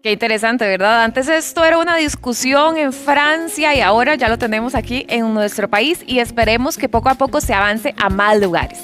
Qué interesante, ¿verdad? Antes esto era una discusión en Francia y ahora ya lo tenemos aquí en nuestro país y esperemos que poco a poco se avance a más lugares.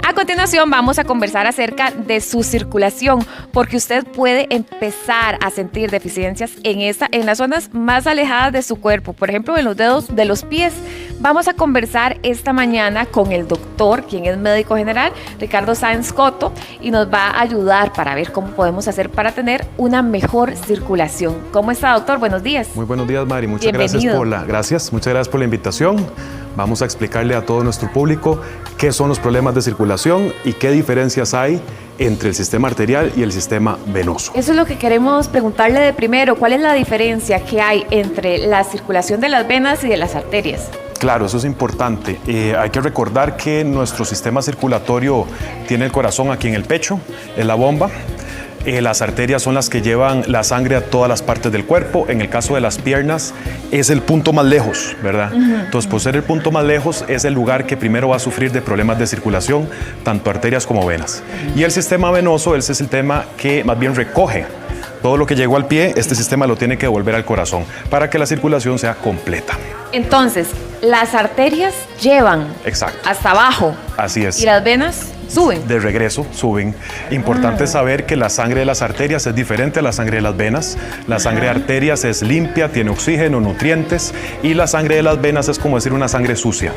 A continuación vamos a conversar acerca de su circulación, porque usted puede empezar a sentir deficiencias en las zonas más alejadas de su cuerpo, por ejemplo en los dedos de los pies. Vamos a conversar esta mañana con el doctor, quien es médico general, Ricardo Sáenz Coto, y nos va a ayudar para ver cómo podemos hacer para tener una mejor circulación. ¿Cómo está, doctor? Buenos días. Muy buenos días, Mari. Muchas gracias por la invitación. Vamos a explicarle a todo nuestro público qué son los problemas de circulación y qué diferencias hay entre el sistema arterial y el sistema venoso. Eso es lo que queremos preguntarle de primero. ¿Cuál es la diferencia que hay entre la circulación de las venas y de las arterias? Claro, eso es importante. Hay que recordar que nuestro sistema circulatorio tiene el corazón aquí en el pecho, en la bomba. Las arterias son las que llevan la sangre a todas las partes del cuerpo. En el caso de las piernas es el punto más lejos, ¿verdad? Entonces, por ser el punto más lejos, es el lugar que primero va a sufrir de problemas de circulación, tanto arterias como venas. Y el sistema venoso, ese es el tema que más bien recoge todo lo que llegó al pie. Este sistema lo tiene que devolver al corazón para que la circulación sea completa. Entonces, las arterias llevan hasta abajo. Así es. ¿Y las venas? Suben. De regreso, suben. Importante saber que la sangre de las arterias es diferente a la sangre de las venas. La sangre de arterias es limpia, tiene oxígeno, nutrientes, y la sangre de las venas es como decir una sangre sucia.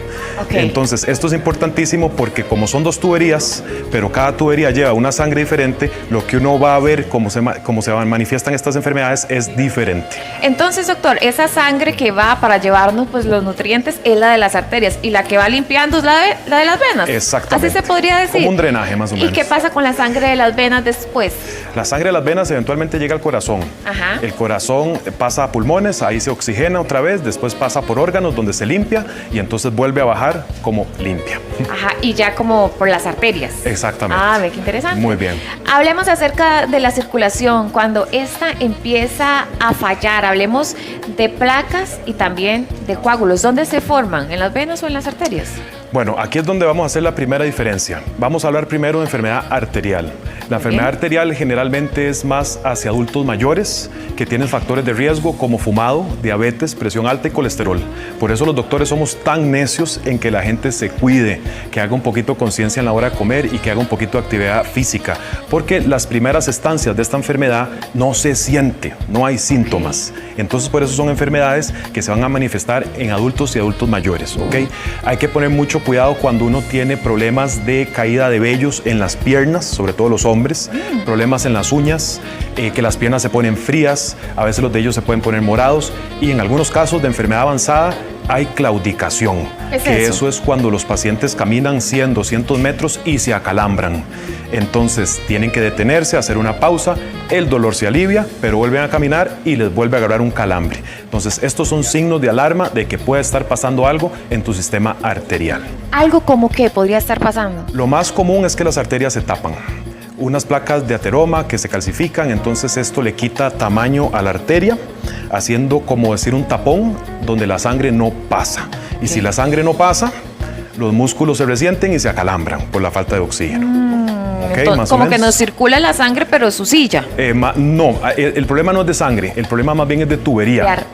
Entonces, esto es importantísimo porque como son dos tuberías, pero cada tubería lleva una sangre diferente, lo que uno va a ver, cómo se manifiestan estas enfermedades, es diferente. Entonces, doctor, esa sangre que va para llevarnos pues, los nutrientes es la de las arterias y la que va limpiando es la de las venas. Exactamente. Así se podría decir. Un drenaje más o menos. ¿Y qué pasa con la sangre de las venas después? La sangre de las venas eventualmente llega al corazón. El corazón pasa a pulmones, ahí se oxigena otra vez, después pasa por órganos donde se limpia y entonces vuelve a bajar como limpia. Y ya como por las arterias. Exactamente. Ve qué interesante. Muy bien. Hablemos acerca de la circulación. Cuando esta empieza a fallar, hablemos de placas y también de coágulos. ¿Dónde se forman? ¿En las venas o en las arterias? Bueno, aquí es donde vamos a hacer la primera diferencia. Vamos a hablar primero de enfermedad arterial. La enfermedad arterial generalmente es más hacia adultos mayores que tienen factores de riesgo como fumado, diabetes, presión alta y colesterol. Por eso los doctores somos tan necios en que la gente se cuide, que haga un poquito de conciencia en la hora de comer y que haga un poquito de actividad física, porque las primeras estancias de esta enfermedad no se siente, no hay síntomas. Entonces por eso son enfermedades que se van a manifestar en adultos y adultos mayores, ¿ok? Hay que poner mucho cuidado cuando uno tiene problemas de caída de vellos en las piernas, sobre todo los hombres, problemas en las uñas, que las piernas se ponen frías, a veces los de ellos se pueden poner morados y en algunos casos de enfermedad avanzada hay claudicación, eso es cuando los pacientes caminan 100, 200 metros y se acalambran. Entonces tienen que detenerse, hacer una pausa, el dolor se alivia, pero vuelven a caminar y les vuelve a agarrar un calambre. Entonces estos son signos de alarma de que puede estar pasando algo en tu sistema arterial. ¿Algo como qué podría estar pasando? Lo más común es que las arterias se tapan. Unas placas de ateroma que se calcifican, entonces esto le quita tamaño a la arteria, haciendo como decir un tapón donde la sangre no pasa. Y si la sangre no pasa, los músculos se resienten y se acalambran por la falta de oxígeno. Entonces, como que nos circula la sangre, pero su silla. No, el problema no es de sangre, el problema más bien es de tubería.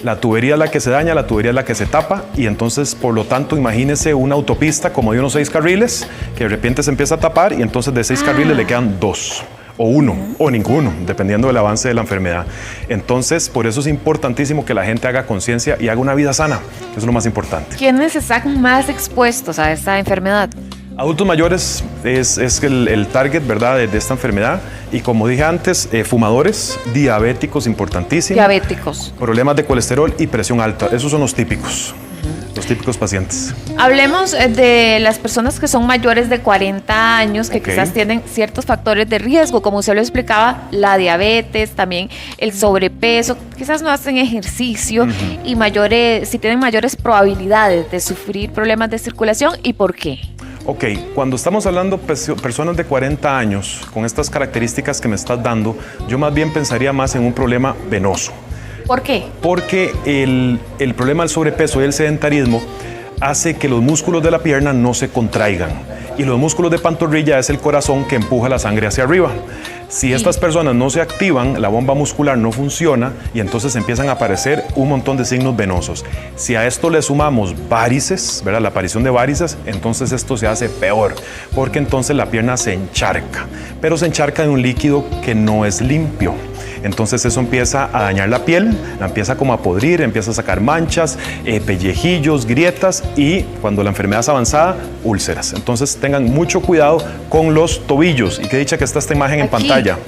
La tubería es la que se daña, la tubería es la que se tapa y entonces, por lo tanto, imagínese una autopista como de unos 6 carriles que de repente se empieza a tapar y entonces de 6 carriles le quedan 2. O 1, o ninguno, dependiendo del avance de la enfermedad. Entonces, por eso es importantísimo que la gente haga conciencia y haga una vida sana, que es lo más importante. ¿Quiénes están más expuestos a esta enfermedad? Adultos mayores es el target, ¿verdad?, de esta enfermedad. Y como dije antes, fumadores, diabéticos, importantísimos. Diabéticos. Problemas de colesterol y presión alta. Esos son los típicos. Los típicos pacientes. Hablemos de las personas que son mayores de 40 años, que quizás tienen ciertos factores de riesgo, como usted lo explicaba, la diabetes, también el sobrepeso, quizás no hacen ejercicio y si tienen mayores probabilidades de sufrir problemas de circulación. ¿Y por qué? Ok, cuando estamos hablando de personas de 40 años con estas características que me estás dando, yo más bien pensaría más en un problema venoso. ¿Por qué? Porque el problema del sobrepeso y el sedentarismo hace que los músculos de la pierna no se contraigan y los músculos de pantorrilla es el corazón que empuja la sangre hacia arriba. Si estas personas no se activan, la bomba muscular no funciona y entonces empiezan a aparecer un montón de signos venosos. Si a esto le sumamos varices, ¿verdad? La aparición de varices, entonces esto se hace peor, porque entonces la pierna se encharca, pero se encharca de un líquido que no es limpio. Entonces eso empieza a dañar la piel, la empieza como a podrir, empieza a sacar manchas, pellejillos, grietas y cuando la enfermedad es avanzada, úlceras. Entonces tengan mucho cuidado con los tobillos. Y qué dicha que está esta imagen en pantalla.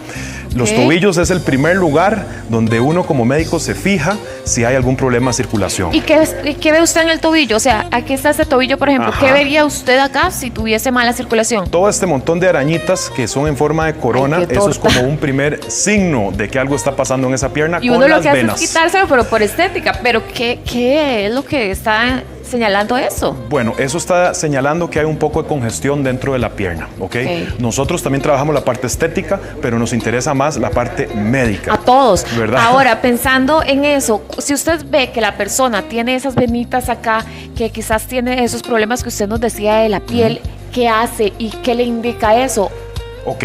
Los tobillos es el primer lugar donde uno como médico se fija si hay algún problema de circulación. ¿Y qué ve usted en el tobillo? O sea, aquí está este tobillo, por ejemplo. Ajá. ¿Qué vería usted acá si tuviese mala circulación? Todo este montón de arañitas que son en forma de corona, eso es como un primer signo de que algo está pasando en esa pierna con las venas. Y uno lo que hace es quitárselo, pero por estética. Pero ¿qué es lo que está señalando eso? Bueno, eso está señalando que hay un poco de congestión dentro de la pierna, ¿ok? Nosotros también trabajamos la parte estética, pero nos interesa más la parte médica. A todos, ¿verdad? Ahora, pensando en eso, si usted ve que la persona tiene esas venitas acá, que quizás tiene esos problemas que usted nos decía de la piel, ¿qué hace y qué le indica eso? Ok,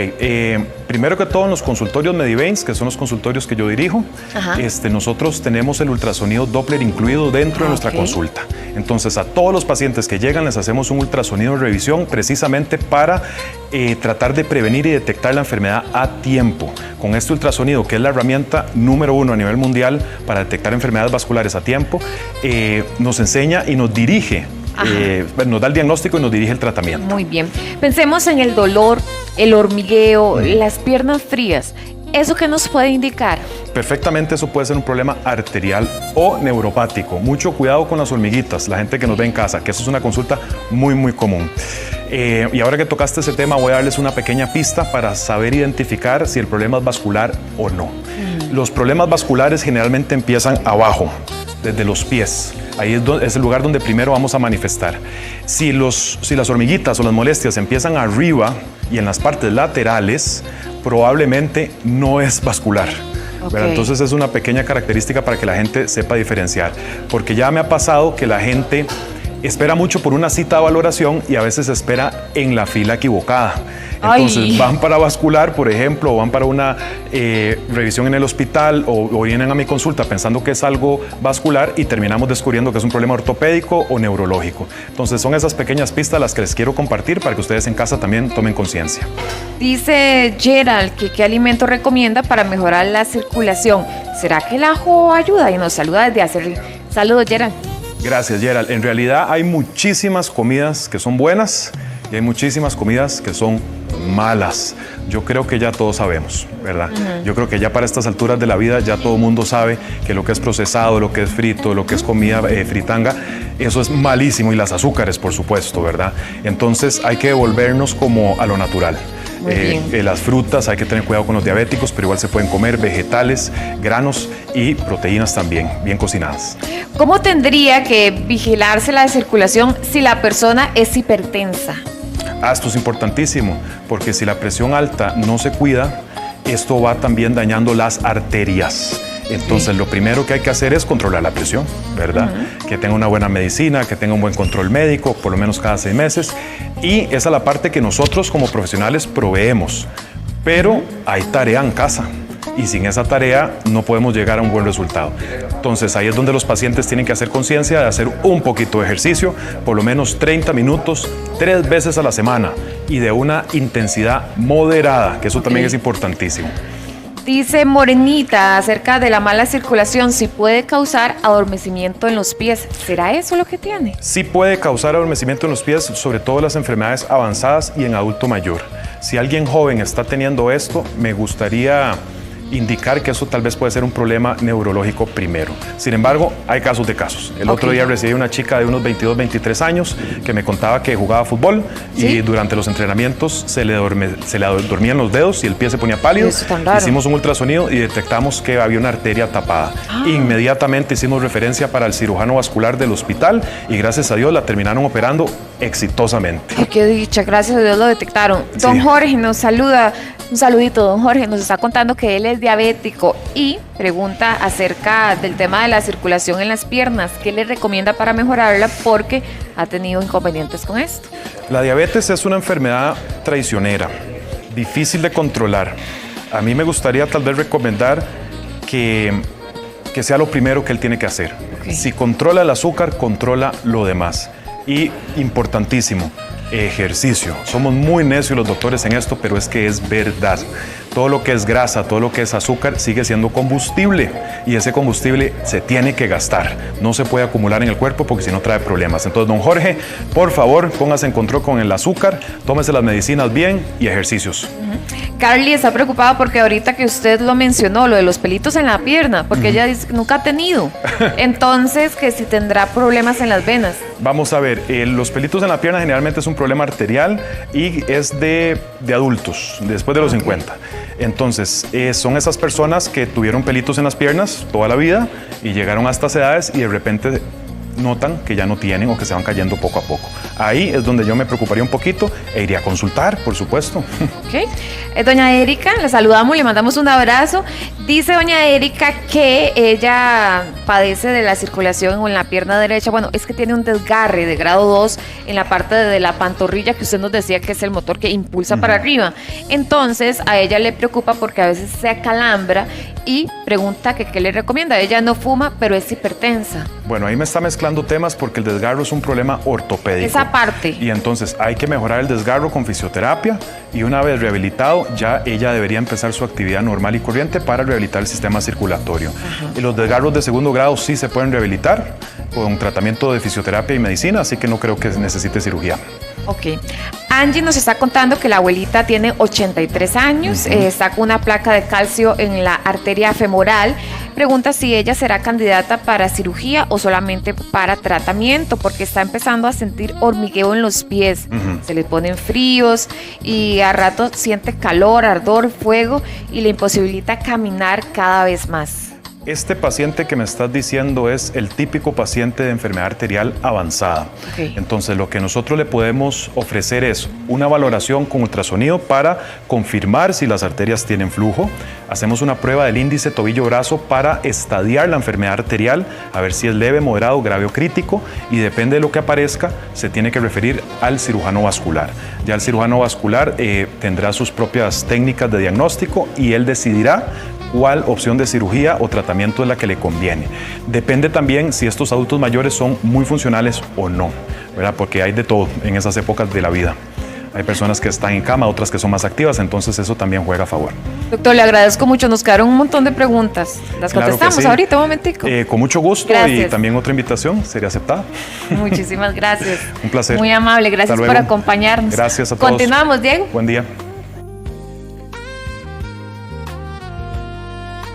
primero que todo en los consultorios Mediveins, que son los consultorios que yo dirijo, nosotros tenemos el ultrasonido Doppler incluido dentro de nuestra consulta. Entonces a todos los pacientes que llegan les hacemos un ultrasonido de revisión precisamente para tratar de prevenir y detectar la enfermedad a tiempo. Con este ultrasonido, que es la herramienta número 1 a nivel mundial para detectar enfermedades vasculares a tiempo, nos enseña y nos dirige. Nos da el diagnóstico y nos dirige el tratamiento. Muy bien. Pensemos en el dolor, el hormigueo, las piernas frías. ¿Eso qué nos puede indicar? Perfectamente, eso puede ser un problema arterial o neuropático. Mucho cuidado con las hormiguitas, la gente que nos ve en casa, que eso es una consulta muy, muy común. Y ahora que tocaste ese tema, voy a darles una pequeña pista para saber identificar si el problema es vascular o no. Los problemas vasculares generalmente empiezan abajo, desde los pies. Ahí es el lugar donde primero vamos a manifestar. Si las hormiguitas o las molestias empiezan arriba y en las partes laterales, probablemente no es vascular. Entonces es una pequeña característica para que la gente sepa diferenciar. Porque ya me ha pasado que la gente espera mucho por una cita de valoración y a veces espera en la fila equivocada. Entonces van para vascular, por ejemplo, o van para una revisión en el hospital o vienen a mi consulta pensando que es algo vascular y terminamos descubriendo que es un problema ortopédico o neurológico. Entonces son esas pequeñas pistas las que les quiero compartir para que ustedes en casa también tomen conciencia. Dice Gerald que qué alimento recomienda para mejorar la circulación. ¿Será que el ajo ayuda? Y nos saluda desde hacer. Saludos, Gerald. Gracias, Gerald. En realidad hay muchísimas comidas que son buenas y hay muchísimas comidas que son malas. Yo creo que ya todos sabemos, ¿verdad? Yo creo que ya para estas alturas de la vida ya todo el mundo sabe que lo que es procesado, lo que es frito, lo que es comida fritanga, eso es malísimo, y las azúcares, por supuesto, ¿verdad? Entonces hay que devolvernos como a lo natural. Las frutas, hay que tener cuidado con los diabéticos, pero igual se pueden comer vegetales, granos y proteínas también, bien cocinadas. ¿Cómo tendría que vigilarse la circulación si la persona es hipertensa? Esto es importantísimo, porque si la presión alta no se cuida, esto va también dañando las arterias. Entonces, lo primero que hay que hacer es controlar la presión, ¿verdad? Que tenga una buena medicina, que tenga un buen control médico, por lo menos cada 6 meses. Y esa es la parte que nosotros como profesionales proveemos. Pero hay tarea en casa. Y sin esa tarea no podemos llegar a un buen resultado. Entonces ahí es donde los pacientes tienen que hacer conciencia de hacer un poquito de ejercicio, por lo menos 30 minutos, 3 veces a la semana y de una intensidad moderada, que eso también es importantísimo. Dice Morenita acerca de la mala circulación, si puede causar adormecimiento en los pies. ¿Será eso lo que tiene? Sí puede causar adormecimiento en los pies, sobre todo las enfermedades avanzadas y en adulto mayor. Si alguien joven está teniendo esto, me gustaría indicar que eso tal vez puede ser un problema neurológico primero. Sin embargo, hay casos de casos. El otro día recibí una chica de unos 22, 23 años que me contaba que jugaba fútbol y durante los entrenamientos se le dormían los dedos y el pie se ponía pálido. Hicimos un ultrasonido y detectamos que había una arteria tapada. Inmediatamente hicimos referencia para el cirujano vascular del hospital y gracias a Dios la terminaron operando exitosamente. Ay, qué dicha, gracias a Dios lo detectaron. Don Jorge nos saluda. Un saludito, don Jorge, nos está contando que él es diabético y pregunta acerca del tema de la circulación en las piernas. ¿Qué le recomienda para mejorarla? Porque ha tenido inconvenientes con esto. La diabetes es una enfermedad traicionera, difícil de controlar. A mí me gustaría tal vez recomendar que sea lo primero que él tiene que hacer. Okay. Si controla el azúcar, controla lo demás. Y importantísimo, ejercicio. Somos muy necios los doctores en esto, pero es que es verdad. Todo lo que es grasa, todo lo que es azúcar sigue siendo combustible y ese combustible se tiene que gastar. No se puede acumular en el cuerpo porque si no trae problemas. Entonces, don Jorge, por favor, póngase en control con el azúcar, tómese las medicinas bien y ejercicios. Carly está preocupada porque ahorita que usted lo mencionó, lo de los pelitos en la pierna, porque ella dice que nunca ha tenido. Entonces, que si tendrá problemas en las venas. Vamos a ver, los pelitos en la pierna generalmente es un problema arterial y es de adultos, después de los 50. Entonces, son esas personas que tuvieron pelitos en las piernas toda la vida y llegaron a estas edades y de repente notan que ya no tienen o que se van cayendo poco a poco. Ahí es donde yo me preocuparía un poquito e iría a consultar, por supuesto. Ok. Doña Erika, la saludamos, le mandamos un abrazo. Dice doña Erika que ella padece de la circulación en la pierna derecha. Bueno, es que tiene un desgarre de grado 2 en la parte de la pantorrilla que usted nos decía que es el motor que impulsa para arriba. Entonces, a ella le preocupa porque a veces se acalambra y pregunta que qué le recomienda. Ella no fuma, pero es hipertensa. Bueno, ahí me está mezclando temas porque el desgarro es un problema ortopédico. Esa parte. Y entonces hay que mejorar el desgarro con fisioterapia y una vez rehabilitado ya ella debería empezar su actividad normal y corriente para rehabilitar el sistema circulatorio. Y los desgarros de segundo grado sí se pueden rehabilitar con tratamiento de fisioterapia y medicina, así que no creo que necesite cirugía. Ok. Angie nos está contando que la abuelita tiene 83 años, está con una placa de calcio en la arteria femoral. Pregunta si ella será candidata para cirugía o solamente para tratamiento, porque está empezando a sentir hormigueo en los pies. Se le ponen fríos y a rato siente calor, ardor, fuego y le imposibilita caminar cada vez más. Este paciente que me estás diciendo es el típico paciente de enfermedad arterial avanzada. Okay. Entonces, lo que nosotros le podemos ofrecer es una valoración con ultrasonido para confirmar si las arterias tienen flujo. Hacemos una prueba del índice tobillo-brazo para estadiar la enfermedad arterial, a ver si es leve, moderado, grave o crítico, y depende de lo que aparezca, se tiene que referir al cirujano vascular. Ya el cirujano vascular tendrá sus propias técnicas de diagnóstico y él decidirá cuál opción de cirugía o tratamiento es la que le conviene. Depende también si estos adultos mayores son muy funcionales o no, ¿verdad? Porque hay de todo en esas épocas de la vida. Hay personas que están en cama, otras que son más activas, entonces eso también juega a favor. Doctor, le agradezco mucho. Nos quedaron un montón de preguntas. Las contestamos sí. Ahorita, un momentico. Con mucho gusto. Gracias. Y también otra invitación sería aceptada. Muchísimas gracias. Un placer. Muy amable, gracias por acompañarnos. Gracias a todos. Continuamos, Diego. Buen día.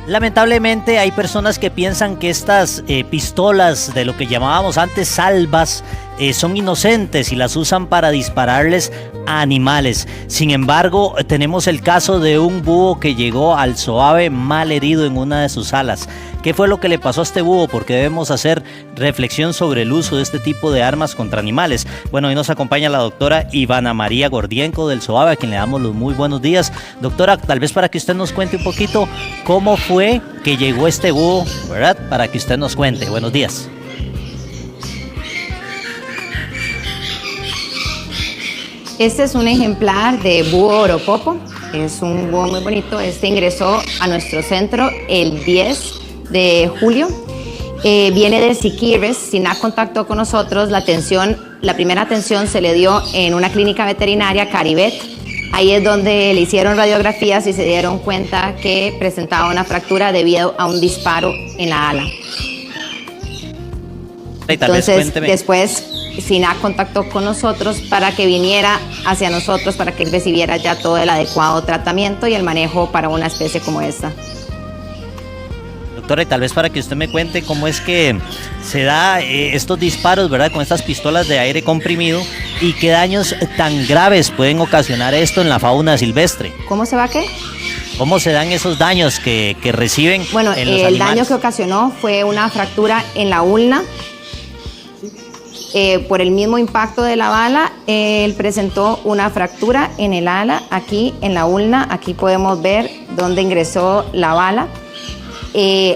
Lamentablemente hay personas que piensan que estas pistolas de lo que llamábamos antes salvas son inocentes y las usan para dispararles a animales. Sin embargo, tenemos el caso de un búho que llegó al Zoave mal herido en una de sus alas. ¿Qué fue lo que le pasó a este búho? Porque debemos hacer reflexión sobre el uso de este tipo de armas contra animales. Bueno, hoy nos acompaña la doctora Ivana María Gordienko del Zoave, a quien le damos los muy buenos días. Doctora, tal vez para que usted nos cuente un poquito cómo fue que llegó este búho, ¿verdad? Para que usted nos cuente. Buenos días. Este es un ejemplar de búho oropopo, es un búho muy bonito. Este ingresó a nuestro centro el 10 de julio. Viene de Siquirres, SINAC contactó con nosotros. La primera atención se le dio en una clínica veterinaria, Caribet. Ahí es donde le hicieron radiografías y se dieron cuenta que presentaba una fractura debido a un disparo en la ala. Entonces, después SINAC contactó con nosotros para que viniera hacia nosotros, para que él recibiera ya todo el adecuado tratamiento y el manejo para una especie como esta. Doctora, y tal vez para que usted me cuente cómo es que se da estos disparos, ¿verdad? Con estas pistolas de aire comprimido y qué daños tan graves pueden ocasionar esto en la fauna silvestre. ¿Cómo se va qué? ¿Cómo se dan esos daños que reciben en los animales? El daño que ocasionó fue una fractura en la ulna. Por el mismo impacto de la bala, él presentó una fractura en el ala, aquí en la ulna. Aquí podemos ver dónde ingresó la bala.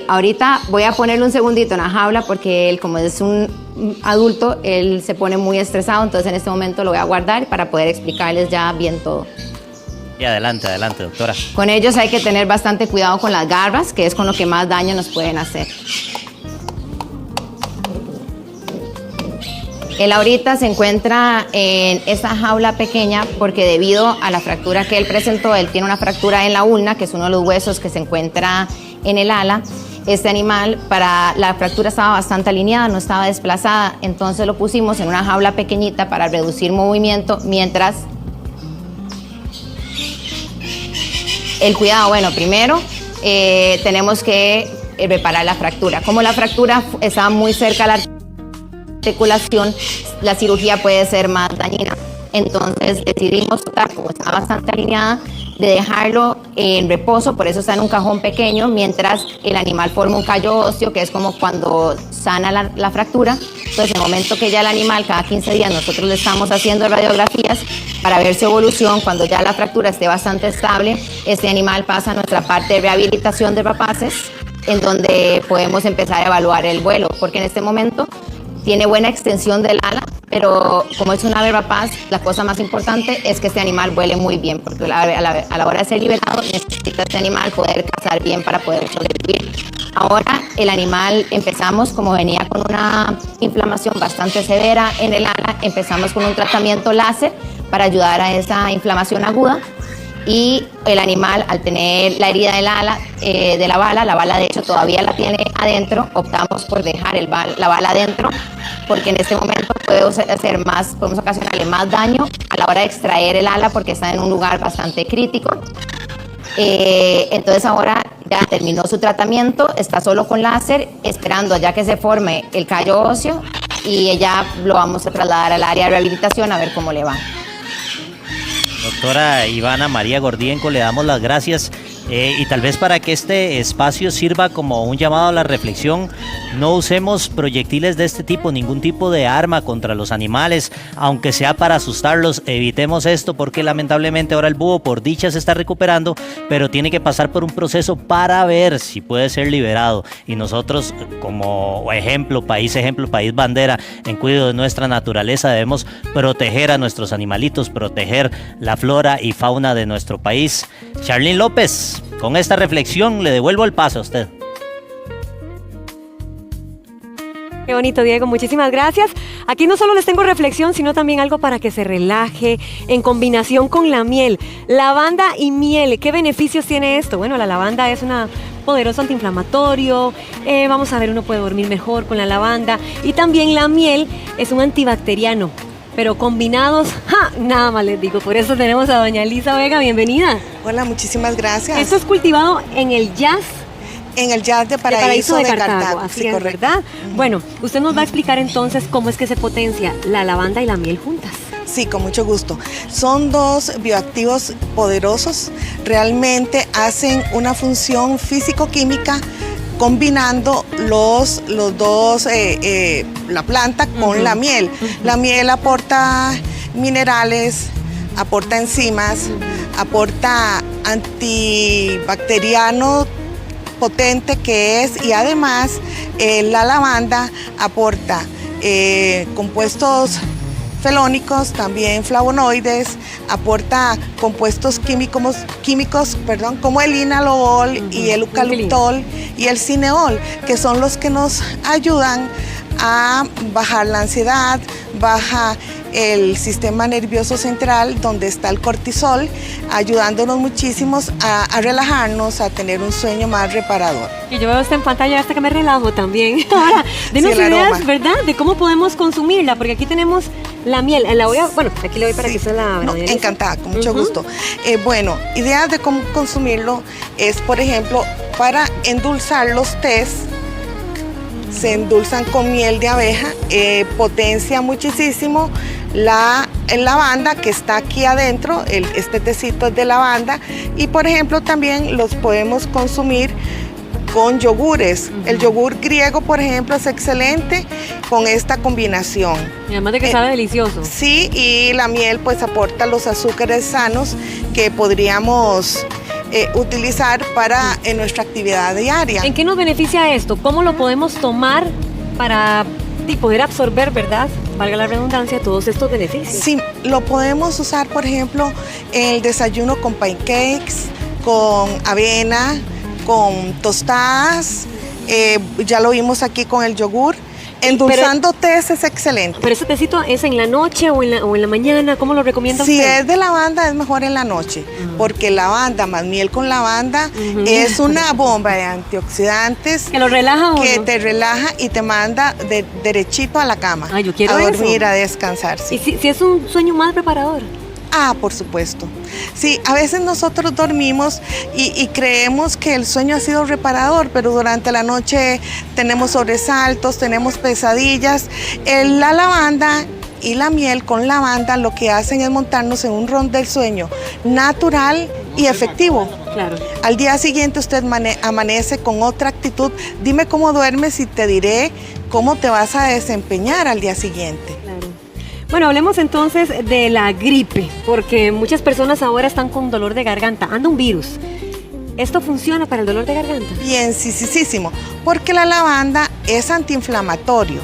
Ahorita voy a ponerle un segundito en la jaula porque él, como es un adulto, él se pone muy estresado, entonces en este momento lo voy a guardar para poder explicarles ya bien todo. Y adelante, doctora. Con ellos hay que tener bastante cuidado con las garras, que es con lo que más daño nos pueden hacer. Él ahorita se encuentra en esta jaula pequeña porque debido a la fractura que él presentó, él tiene una fractura en la ulna, que es uno de los huesos que se encuentra en el ala. Este animal, la fractura estaba bastante alineada, no estaba desplazada, entonces lo pusimos en una jaula pequeñita para reducir movimiento mientras el cuidado. Bueno, primero tenemos que reparar la fractura. Como la fractura estaba muy cerca a la articulación, la cirugía puede ser más dañina. Entonces decidimos, como está bastante alineada, de dejarlo en reposo, por eso está en un cajón pequeño, mientras el animal forma un callo óseo, que es como cuando sana la fractura. Entonces, en el momento que ya el animal, cada 15 días, nosotros le estamos haciendo radiografías para ver su evolución. Cuando ya la fractura esté bastante estable, este animal pasa a nuestra parte de rehabilitación de rapaces, en donde podemos empezar a evaluar el vuelo, porque en este momento tiene buena extensión del ala, pero como es un ave rapaz, la cosa más importante es que este animal vuele muy bien, porque a la hora de ser liberado necesita este animal poder cazar bien para poder sobrevivir. Ahora el animal, empezamos, como venía con una inflamación bastante severa en el ala, empezamos con un tratamiento láser para ayudar a esa inflamación aguda. Y el animal, al tener la herida del ala, de la bala de hecho todavía la tiene adentro, optamos por dejar la bala adentro, porque en este momento podemos ocasionarle más daño a la hora de extraer el ala, porque está en un lugar bastante crítico. Entonces ahora ya terminó su tratamiento, está solo con láser, esperando ya que se forme el callo óseo, y ya lo vamos a trasladar al área de rehabilitación a ver cómo le va. Doctora Ivana María Gordienco, le damos las gracias y tal vez para que este espacio sirva como un llamado a la reflexión, no usemos proyectiles de este tipo, ningún tipo de arma contra los animales, aunque sea para asustarlos. Evitemos esto porque lamentablemente ahora el búho por dicha se está recuperando, pero tiene que pasar por un proceso para ver si puede ser liberado, y nosotros como país bandera en cuidado de nuestra naturaleza, debemos proteger a nuestros animalitos, proteger la flora y fauna de nuestro país. Charlene López, con esta reflexión le devuelvo el paso a usted. Qué bonito, Diego, muchísimas gracias. Aquí no solo les tengo reflexión, sino también algo para que se relaje en combinación con la miel. Lavanda y miel, ¿qué beneficios tiene esto? Bueno, la lavanda es una poderoso antiinflamatorio, vamos a ver, uno puede dormir mejor con la lavanda, y también la miel es un antibacteriano. Pero combinados, nada más les digo. Por eso tenemos a doña Elisa Vega, bienvenida. Hola, muchísimas gracias. Esto es cultivado en el Jazz. En el Jazz de Paraíso de Cartago. Así sí, es, correcto. ¿verdad? Bueno, usted nos va a explicar entonces cómo es que se potencia la lavanda y la miel juntas. Sí, con mucho gusto. Son dos bioactivos poderosos, realmente hacen una función físico-química combinando los dos, la planta con la miel. La miel aporta minerales, aporta enzimas, aporta antibacteriano potente que es, y además la lavanda aporta compuestos felónicos, también flavonoides, aporta compuestos químicos, como el iналол y el eucaliptol y el cineol, que son los que nos ayudan a bajar la ansiedad, baja el sistema nervioso central, donde está el cortisol, ayudándonos muchísimo a relajarnos, a tener un sueño más reparador. Y yo veo esta en pantalla hasta que me relajo también. Ahora, denos ideas, ¿verdad?, de cómo podemos consumirla, porque aquí tenemos la miel. La voy a, bueno, aquí le doy para que usted la... No, encantada, con mucho gusto. Bueno, ideas de cómo consumirlo es, por ejemplo, para endulzar los tés. Se endulzan con miel de abeja, potencia muchísimo la lavanda que está aquí adentro, este tecito es de lavanda, y por ejemplo también los podemos consumir con yogures. El yogur griego, por ejemplo, es excelente con esta combinación. Y además de que sabe delicioso. Sí, y la miel pues aporta los azúcares sanos que podríamos utilizar para nuestra actividad diaria. ¿En qué nos beneficia esto? ¿Cómo lo podemos tomar para poder absorber, verdad? Valga la redundancia, todos estos beneficios. Sí, lo podemos usar, por ejemplo, en el desayuno con pancakes, con avena, con tostadas, ya lo vimos aquí con el yogur. Endulzando tés es excelente. ¿Pero ese tecito es en la noche o en la mañana? ¿Cómo lo recomienda Si usted? es de lavanda es mejor en la noche, porque lavanda más miel con lavanda es una bomba de antioxidantes. ¿Que lo relaja o que no? te relaja y te manda derechito a la cama. Ay, yo quiero a dormir, eso. a descansar. Sí. ¿Y si es un sueño más reparador? Ah, por supuesto. Sí, a veces nosotros dormimos y creemos que el sueño ha sido reparador, pero durante la noche tenemos sobresaltos, tenemos pesadillas. La lavanda y la miel con lavanda lo que hacen es montarnos en un ron del sueño natural y efectivo. Claro. Al día siguiente usted amanece con otra actitud. Dime cómo duermes y te diré cómo te vas a desempeñar al día siguiente. Claro. Bueno, hablemos entonces de la gripe, porque muchas personas ahora están con dolor de garganta. Anda un virus. ¿Esto funciona para el dolor de garganta? Bien, sí, porque la lavanda es antiinflamatorio.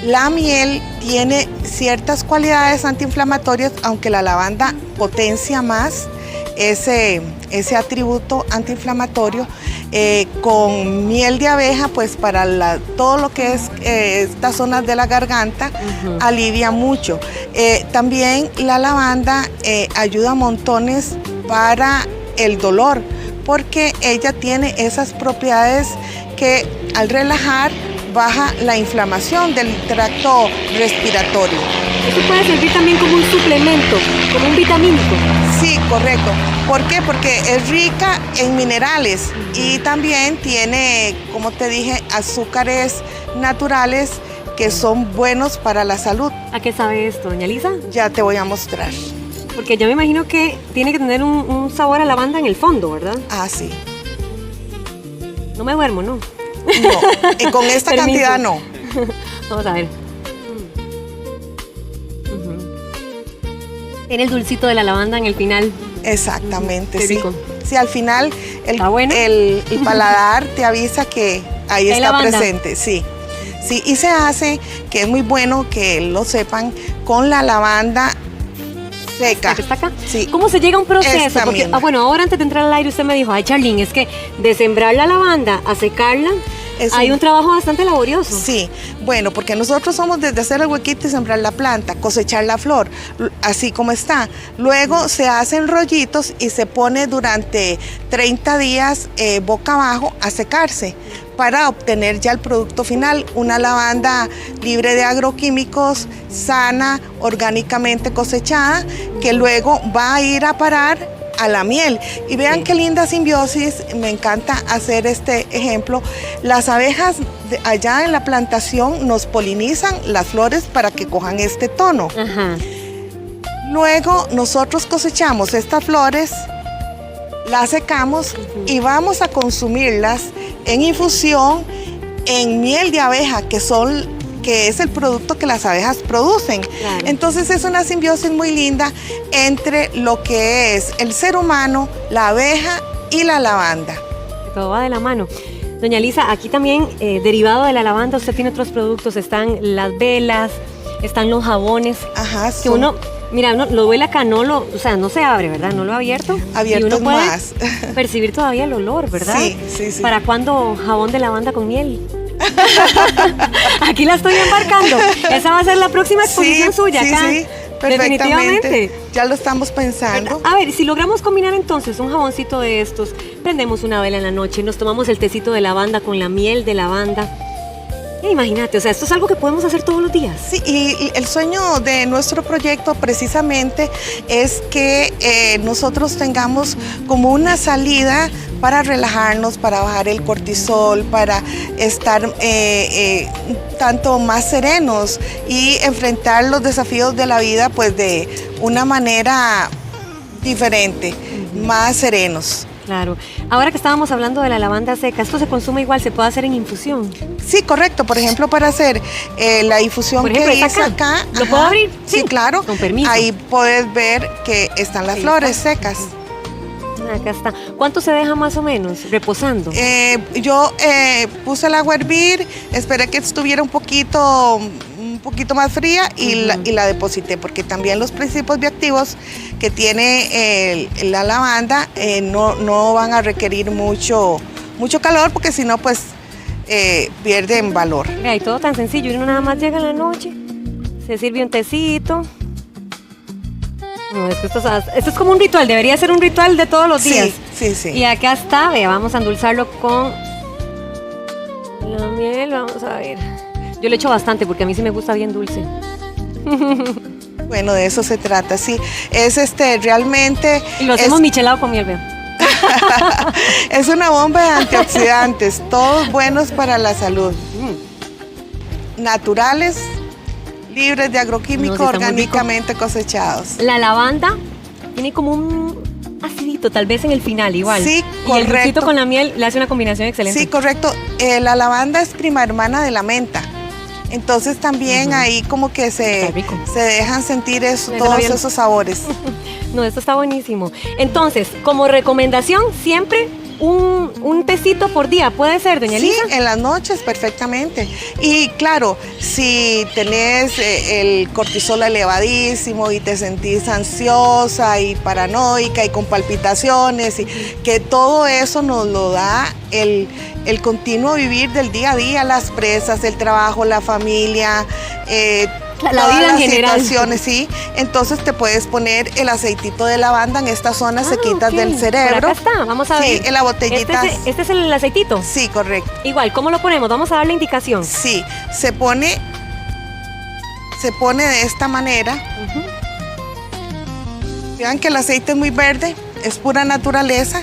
La miel tiene ciertas cualidades antiinflamatorias, aunque la lavanda potencia más ese atributo antiinflamatorio. Con miel de abeja, pues para todo lo que es estas zonas de la garganta, alivia mucho. También la lavanda ayuda montones para el dolor, porque ella tiene esas propiedades que al relajar baja la inflamación del tracto respiratorio. Esto puede servir también como un suplemento, como un vitamínico. Sí, correcto. ¿Por qué? Porque es rica en minerales y también tiene, como te dije, azúcares naturales que son buenos para la salud. ¿A qué sabe esto, doña Lisa? Ya te voy a mostrar. Porque yo me imagino que tiene que tener un sabor a lavanda en el fondo, ¿verdad? Ah, sí. No me duermo, ¿no? No, con esta Permiso. cantidad no. Vamos a ver. Tiene el dulcito de la lavanda en el final. Exactamente, Qué sí. rico. Sí, al final ¿Está bueno? el paladar te avisa que ahí Hay está lavanda. presente, sí. Sí, y se hace, que es muy bueno que lo sepan, con la lavanda seca. ¿La que está acá? Sí. ¿Cómo se llega a un proceso? Esta Porque, misma. bueno, ahora antes de entrar al aire usted me dijo, ay, Charlene, es que de sembrar la lavanda a secarla, hay un trabajo bastante laborioso. Sí, bueno, porque nosotros somos desde hacer el huequito y sembrar la planta, cosechar la flor, así como está. Luego se hacen rollitos y se pone durante 30 días boca abajo a secarse para obtener ya el producto final, una lavanda libre de agroquímicos, sana, orgánicamente cosechada, que luego va a ir a parar a la miel. Y vean qué linda simbiosis, me encanta hacer este ejemplo. Las abejas allá en la plantación nos polinizan las flores para que cojan este tono. Ajá. Luego nosotros cosechamos estas flores, las secamos y vamos a consumirlas en infusión en miel de abeja, que es el producto que las abejas producen. Claro. Entonces es una simbiosis muy linda entre lo que es el ser humano, la abeja y la lavanda. Todo va de la mano. Doña Lisa, aquí también, derivado de la lavanda, usted tiene otros productos. Están las velas, están los jabones. Ajá, Que uno, mira, uno lo huele acá, no se abre, ¿verdad? No lo ha abierto. Abierto y uno es puede más. percibir todavía el olor, ¿verdad? Sí. ¿Para cuándo jabón de lavanda con miel? Aquí la estoy embarcando. Esa va a ser la próxima exposición suya acá. Sí, perfectamente. Definitivamente. Ya lo estamos pensando. A ver, si logramos combinar entonces un jaboncito de estos, prendemos una vela en la noche, nos tomamos el tecito de lavanda con la miel de lavanda. Imagínate, o sea, esto es algo que podemos hacer todos los días. Sí, y el sueño de nuestro proyecto precisamente es que nosotros tengamos como una salida para relajarnos, para bajar el cortisol, para estar tanto más serenos y enfrentar los desafíos de la vida pues de una manera diferente, más serenos. Claro. Ahora que estábamos hablando de la lavanda seca, ¿esto se consume igual? ¿Se puede hacer en infusión? Sí, correcto. Por ejemplo, para hacer la infusión Por ejemplo, que ¿está hice acá. ¿Lo puedo abrir? Sí, claro. Con permiso. Ahí puedes ver que están las Ahí flores está. secas. Acá está. ¿Cuánto se deja más o menos reposando? Yo puse el agua a hervir, esperé que estuviera un poquito más fría y la deposité, porque también los principios bioactivos que tiene la lavanda no van a requerir mucho calor, porque si no, pues pierden valor. Mira, y todo tan sencillo, uno nada más llega en la noche, se sirve un tecito. No, es que esto es como un ritual, debería ser un ritual de todos los días. Sí. Y acá está, vea, vamos a endulzarlo con la miel, vamos a ver. Yo le echo bastante porque a mí sí me gusta bien dulce. Bueno, de eso se trata, sí. Es realmente... Y lo hacemos michelado con miel, vea. Es una bomba de antioxidantes, todos buenos para la salud. Naturales, libres de agroquímicos, No, sí, está muy orgánicamente cosechados. La lavanda tiene como un acidito, tal vez en el final igual. Sí, y el correcto. dulcito con la miel le hace una combinación excelente. Sí, correcto. La lavanda es prima hermana de la menta. Entonces también ahí como que se rico. dejan sentir Me suena todos bien. esos sabores. No, esto está buenísimo. Entonces, como recomendación, siempre un tecito por día, ¿puede ser, doña Sí, Elisa? en las noches perfectamente. Y claro, si tenés el cortisol elevadísimo y te sentís ansiosa y paranoica y con palpitaciones, y que todo eso nos lo da el continuo vivir del día a día, las presas, el trabajo, la familia, La todas vida en las general. situaciones, sí. Entonces te puedes poner el aceitito de lavanda en estas zonas sequitas ok. del cerebro. Por acá está, vamos a Sí, ver. en la botellita. Este es el aceitito. Sí, correcto. Igual, ¿cómo lo ponemos? Vamos a darle indicación. Sí, se pone de esta manera. Vean que el aceite es muy verde, es pura naturaleza.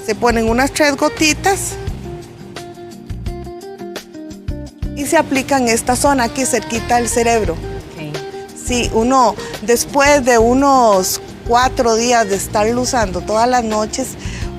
Se ponen unas 3 gotitas y se aplica en esta zona aquí cerquita del cerebro. Sí, uno después de unos 4 días de estarlo usando todas las noches,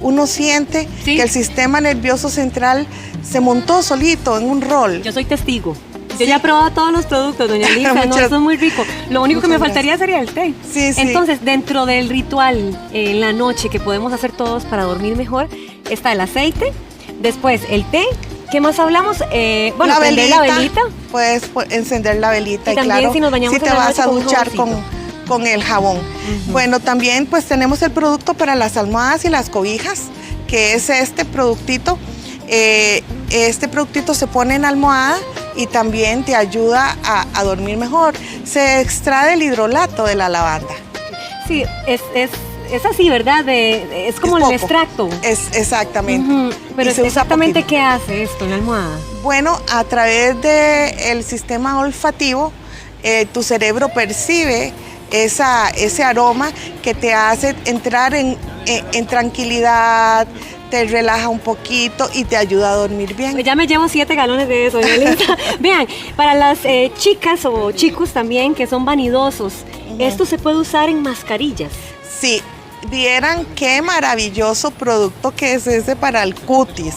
uno siente Sí. que el sistema nervioso central se montó solito en un rol. Yo soy testigo. Yo ya he probado todos los productos, doña Elisa, no, Muchas- eso es muy rico. Lo único que me muchas faltaría sería el té. Sí, sí. Entonces, dentro del ritual en la noche que podemos hacer todos para dormir mejor, está el aceite, después el té. ¿Qué más hablamos? Bueno, prender la velita. Puedes encender la velita Y y, también claro, si nos bañamos te en la vas noche a con un duchar jaboncito. con el jabón. Bueno, también pues tenemos el producto para las almohadas y las cobijas, que es este productito. Este productito se pone en almohada y también te ayuda a dormir mejor. Se extrae el hidrolato de la lavanda. Sí, es así, ¿verdad? Es como Es el poco. extracto. Exactamente. Ujú. Pero Y se usa exactamente poquito. qué hace esto en la almohada. Bueno, a través del sistema olfativo, tu cerebro percibe ese aroma que te hace entrar en tranquilidad, te relaja un poquito y te ayuda a dormir bien. Ya me llevo 7 galones de eso, doña Elisa. Vean, para las chicas o chicos también que son vanidosos, esto se puede usar en mascarillas. Sí, vieran qué maravilloso producto que es ese para el cutis.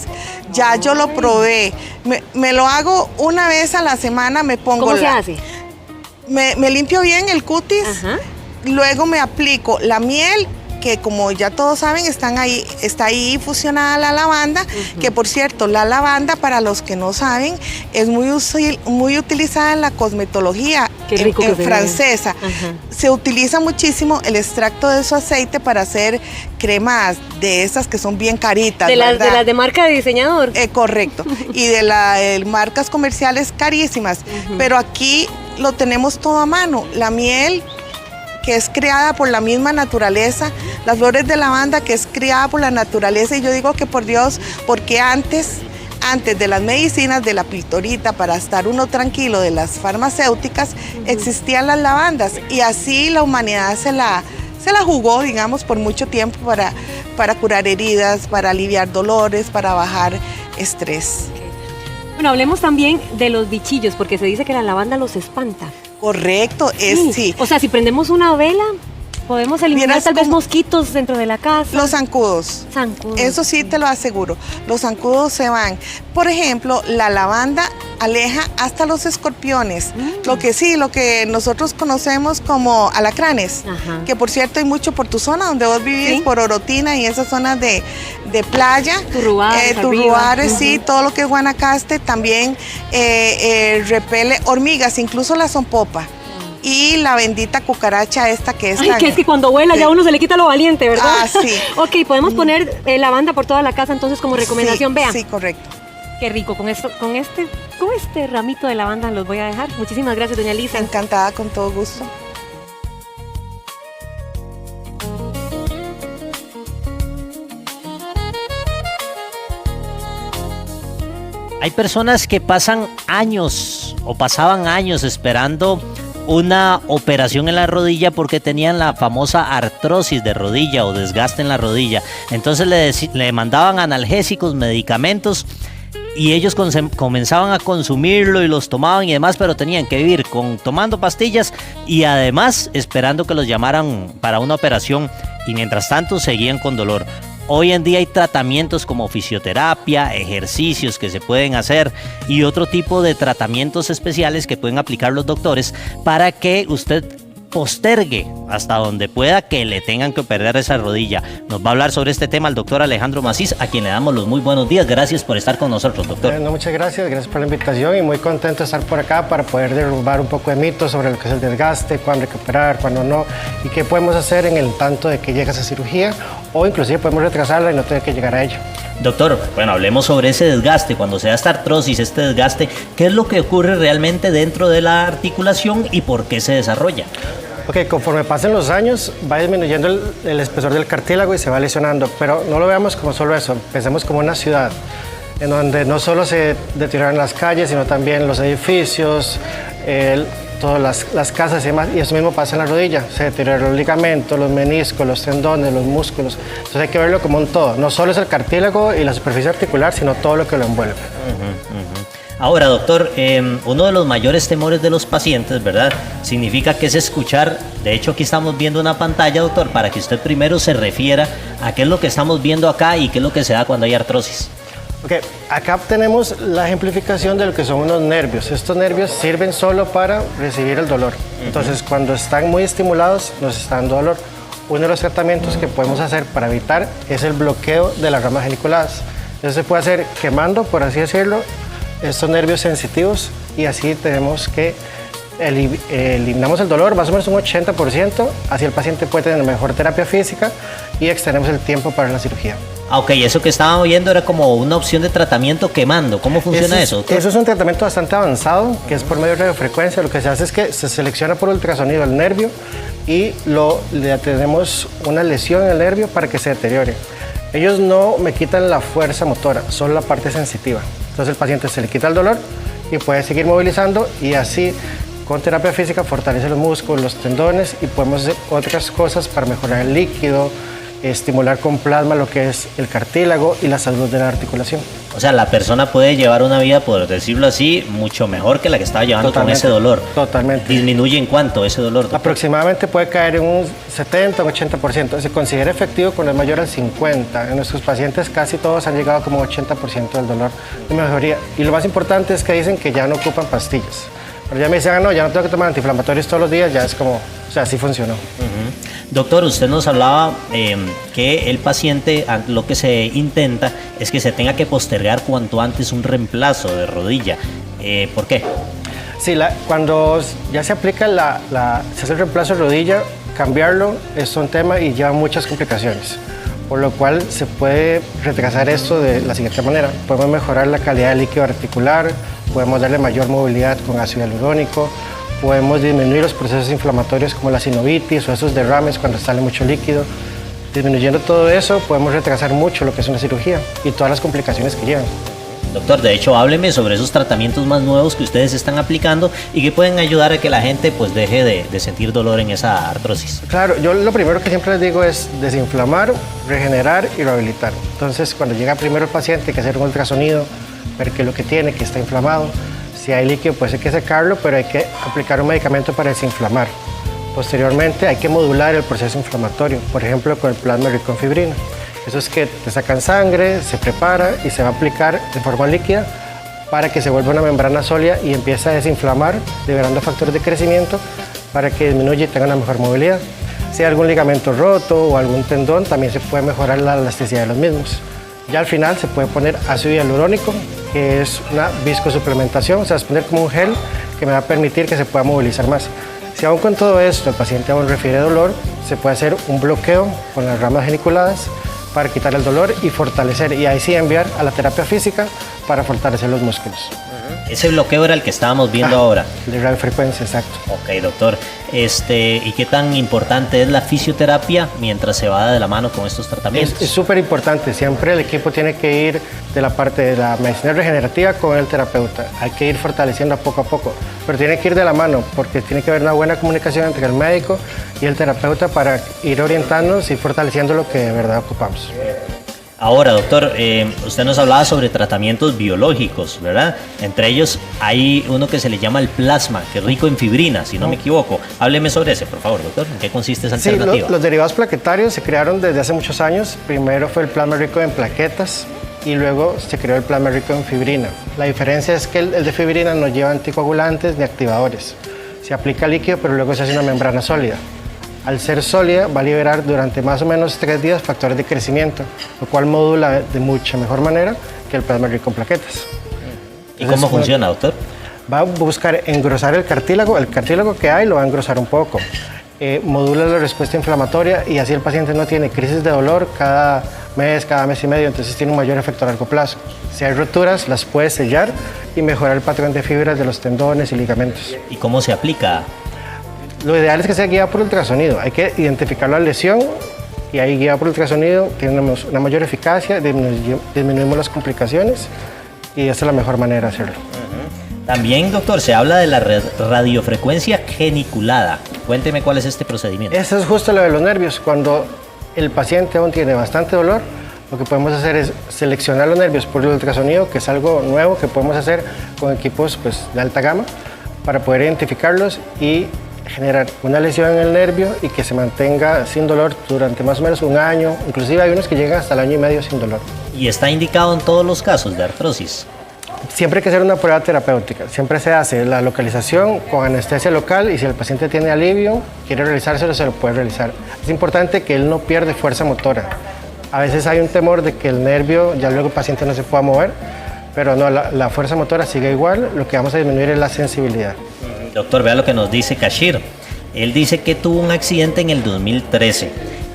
Ya yo lo probé. Me lo hago una vez a la semana, me pongo ¿Cómo se hace? Me limpio bien el cutis, Ajá. luego me aplico la miel, que como ya todos saben, está ahí fusionada la lavanda, que por cierto, la lavanda, para los que no saben, es muy utilizada en la cosmetología Qué rico que se ve. francesa. Ajá. Se utiliza muchísimo el extracto de su aceite para hacer cremas de esas que son bien caritas, De las ¿verdad? de marca de diseñador. Correcto. Y de las marcas comerciales carísimas. Pero aquí lo tenemos todo a mano. La miel, que es creada por la misma naturaleza, las flores de lavanda, que es creada por la naturaleza. Y yo digo que por Dios, porque antes de las medicinas, de la pildorita, para estar uno tranquilo, de las farmacéuticas, existían las lavandas. Y así la humanidad se la jugó, digamos, por mucho tiempo para curar heridas, para aliviar dolores, para bajar estrés. Bueno, hablemos también de los bichillos, porque se dice que la lavanda los espanta. Correcto, sí. O sea, si prendemos una vela, Podemos eliminar Vieras tal vez cómo- mosquitos dentro de la casa. Los zancudos. Zancudos. Eso sí te lo aseguro. Los zancudos se van. Por ejemplo, la lavanda aleja hasta los escorpiones. Lo que nosotros conocemos como alacranes. Ajá. Que por cierto hay mucho por tu zona donde vos vivís, Sí. por Orotina y esas zonas de playa. Turruares, Turruares, arriba. sí, todo lo que es Guanacaste también repele hormigas, incluso la zompopa. Y la bendita cucaracha esta que es Ay, tan- que es que cuando vuela Sí. ya uno se le quita lo valiente, ¿verdad? Ah, sí. Ok, podemos poner lavanda por toda la casa entonces como recomendación. Sí, Vean, sí, correcto. qué rico. Con este ramito de lavanda los voy a dejar. Muchísimas gracias, doña Lisa. Encantada, con todo gusto. Hay personas que pasan años o pasaban años esperando una operación en la rodilla porque tenían la famosa artrosis de rodilla o desgaste en la rodilla. Entonces le mandaban analgésicos, medicamentos y ellos comenzaban a consumirlo y los tomaban y demás, pero tenían que vivir tomando pastillas y además esperando que los llamaran para una operación y mientras tanto seguían con dolor. Hoy en día hay tratamientos como fisioterapia, ejercicios que se pueden hacer y otro tipo de tratamientos especiales que pueden aplicar los doctores para que usted postergue hasta donde pueda que le tengan que operar esa rodilla. Nos va a hablar sobre este tema el doctor Alejandro Macís, a quien le damos los muy buenos días. Gracias por estar con nosotros, doctor. Bueno, muchas gracias por la invitación y muy contento de estar por acá para poder derrumbar un poco de mitos sobre lo que es el desgaste, cuándo hay que operar, cuándo no y qué podemos hacer en el tanto de que llega esa cirugía o inclusive podemos retrasarla y no tener que llegar a ella. Doctor, bueno, hablemos sobre ese desgaste. Cuando se da esta artrosis, este desgaste, ¿qué es lo que ocurre realmente dentro de la articulación y por qué se desarrolla? Ok, conforme pasen los años va disminuyendo el espesor del cartílago y se va lesionando, pero no lo veamos como solo eso, pensemos como una ciudad en donde no solo se deterioran las calles, sino también los edificios, todas las casas y demás, y eso mismo pasa en la rodilla, se deterioran los ligamentos, los meniscos, los tendones, los músculos, entonces hay que verlo como un todo, no solo es el cartílago y la superficie articular, sino todo lo que lo envuelve. Ahora, doctor, uno de los mayores temores de los pacientes, ¿verdad? Significa que es escuchar, de hecho aquí estamos viendo una pantalla, doctor, para que usted primero se refiera a qué es lo que estamos viendo acá y qué es lo que se da cuando hay artrosis. Ok, acá tenemos la ejemplificación de lo que son unos nervios. Estos nervios sirven solo para recibir el dolor. Entonces, cuando están muy estimulados, nos está dando dolor. Uno de los tratamientos que podemos hacer para evitar es el bloqueo de las ramas geniculadas. Eso se puede hacer quemando, por así decirlo, estos nervios sensitivos y así tenemos que eliminamos el dolor, más o menos un 80%, así el paciente puede tener mejor terapia física y extendemos el tiempo para la cirugía. Ah, ok, eso que estábamos viendo era como una opción de tratamiento quemando. ¿Cómo funciona eso, doctor? Eso es un tratamiento bastante avanzado, que es por medio de radiofrecuencia. Lo que se hace es que se selecciona por ultrasonido el nervio y le tenemos una lesión en el nervio para que se deteriore. Ellos no me quitan la fuerza motora, solo la parte sensitiva. Entonces el paciente se le quita el dolor y puede seguir movilizando y así con terapia física fortalece los músculos, los tendones y podemos hacer otras cosas para mejorar el líquido, estimular con plasma lo que es el cartílago y la salud de la articulación. O sea, la persona puede llevar una vida, por decirlo así, mucho mejor que la que estaba llevando con ese dolor. Totalmente. ¿Disminuye en cuánto ese dolor, doctor? Aproximadamente puede caer en un 70 o 80%. Se considera efectivo cuando es mayor al 50%. En nuestros pacientes casi todos han llegado como 80% del dolor de mejoría. Y lo más importante es que dicen que ya no ocupan pastillas. Pero ya me dicen, no, ya no tengo que tomar antiinflamatorios todos los días, ya es como, o sea, sí funcionó. Doctor, usted nos hablaba que el paciente lo que se intenta es que se tenga que postergar cuanto antes un reemplazo de rodilla. ¿Por qué? Sí, cuando ya se aplica se hace el reemplazo de rodilla, cambiarlo es un tema y lleva muchas complicaciones. Por lo cual se puede retrasar esto de la siguiente manera. Podemos mejorar la calidad del líquido articular, podemos darle mayor movilidad con ácido hialurónico, podemos disminuir los procesos inflamatorios como la sinovitis o esos derrames cuando sale mucho líquido. Disminuyendo todo eso podemos retrasar mucho lo que es una cirugía y todas las complicaciones que llevan. Doctor, de hecho, hábleme sobre esos tratamientos más nuevos que ustedes están aplicando y que pueden ayudar a que la gente pues deje de sentir dolor en esa artrosis. Claro, yo lo primero que siempre les digo es desinflamar, regenerar y rehabilitar. Entonces, cuando llega primero el paciente, hay que hacer un ultrasonido, ver qué es lo que tiene, que está inflamado. Si hay líquido, pues hay que secarlo, pero hay que aplicar un medicamento para desinflamar. Posteriormente hay que modular el proceso inflamatorio, por ejemplo con el plasma rico en fibrina. Eso es que te sacan sangre, se prepara y se va a aplicar de forma líquida para que se vuelva una membrana sólida y empiece a desinflamar, liberando factores de crecimiento para que disminuya y tenga una mejor movilidad. Si hay algún ligamento roto o algún tendón, también se puede mejorar la elasticidad de los mismos. Ya al final se puede poner ácido hialurónico, que es una viscosuplementación, o sea, es poner como un gel que me va a permitir que se pueda movilizar más. Si aún con todo esto el paciente aún refiere dolor, se puede hacer un bloqueo con las ramas geniculadas para quitar el dolor y fortalecer, y ahí sí enviar a la terapia física para fortalecer los músculos. Ese bloqueo era el que estábamos viendo ahora. De radiofrecuencia, exacto. Ok, doctor. ¿Y qué tan importante es la fisioterapia mientras se va de la mano con estos tratamientos? Es súper importante. Siempre el equipo tiene que ir de la parte de la medicina regenerativa con el terapeuta. Hay que ir fortaleciendo poco a poco, pero tiene que ir de la mano porque tiene que haber una buena comunicación entre el médico y el terapeuta para ir orientándonos y fortaleciendo lo que de verdad ocupamos. Ahora, doctor, usted nos hablaba sobre tratamientos biológicos, ¿verdad? Entre ellos hay uno que se le llama el plasma, que es rico en fibrina, si no me equivoco. Hábleme sobre ese, por favor, doctor. ¿En qué consiste esa alternativa? Los derivados plaquetarios se crearon desde hace muchos años. Primero fue el plasma rico en plaquetas y luego se creó el plasma rico en fibrina. La diferencia es que el de fibrina no lleva anticoagulantes ni activadores. Se aplica líquido, pero luego se hace una membrana sólida. Al ser sólida, va a liberar durante más o menos 3 días factores de crecimiento, lo cual modula de mucha mejor manera que el plasma rico en plaquetas. ¿Y cómo funciona, doctor? Va a buscar engrosar el cartílago que hay lo va a engrosar un poco. Modula la respuesta inflamatoria y así el paciente no tiene crisis de dolor cada mes y medio, entonces tiene un mayor efecto a largo plazo. Si hay roturas, las puede sellar y mejorar el patrón de fibras de los tendones y ligamentos. ¿Y cómo se aplica? Lo ideal es que sea guiado por ultrasonido. Hay que identificar la lesión y ahí guiado por ultrasonido tenemos una mayor eficacia, disminuimos las complicaciones y esa es la mejor manera de hacerlo. También, doctor, se habla de la radiofrecuencia geniculada. Cuénteme cuál es este procedimiento. Eso es justo lo de los nervios. Cuando el paciente aún tiene bastante dolor, lo que podemos hacer es seleccionar los nervios por el ultrasonido, que es algo nuevo que podemos hacer con equipos de alta gama para poder identificarlos y generar una lesión en el nervio y que se mantenga sin dolor durante más o menos un año. Inclusive hay unos que llegan hasta el año y medio sin dolor. ¿Y está indicado en todos los casos de artrosis? Siempre hay que hacer una prueba terapéutica. Siempre se hace la localización con anestesia local y si el paciente tiene alivio, quiere realizárselo, se lo puede realizar. Es importante que él no pierda fuerza motora. A veces hay un temor de que el nervio, ya luego el paciente no se pueda mover, pero no, la fuerza motora sigue igual. Lo que vamos a disminuir es la sensibilidad. Doctor, vea lo que nos dice Kashir. Él dice que tuvo un accidente en el 2013.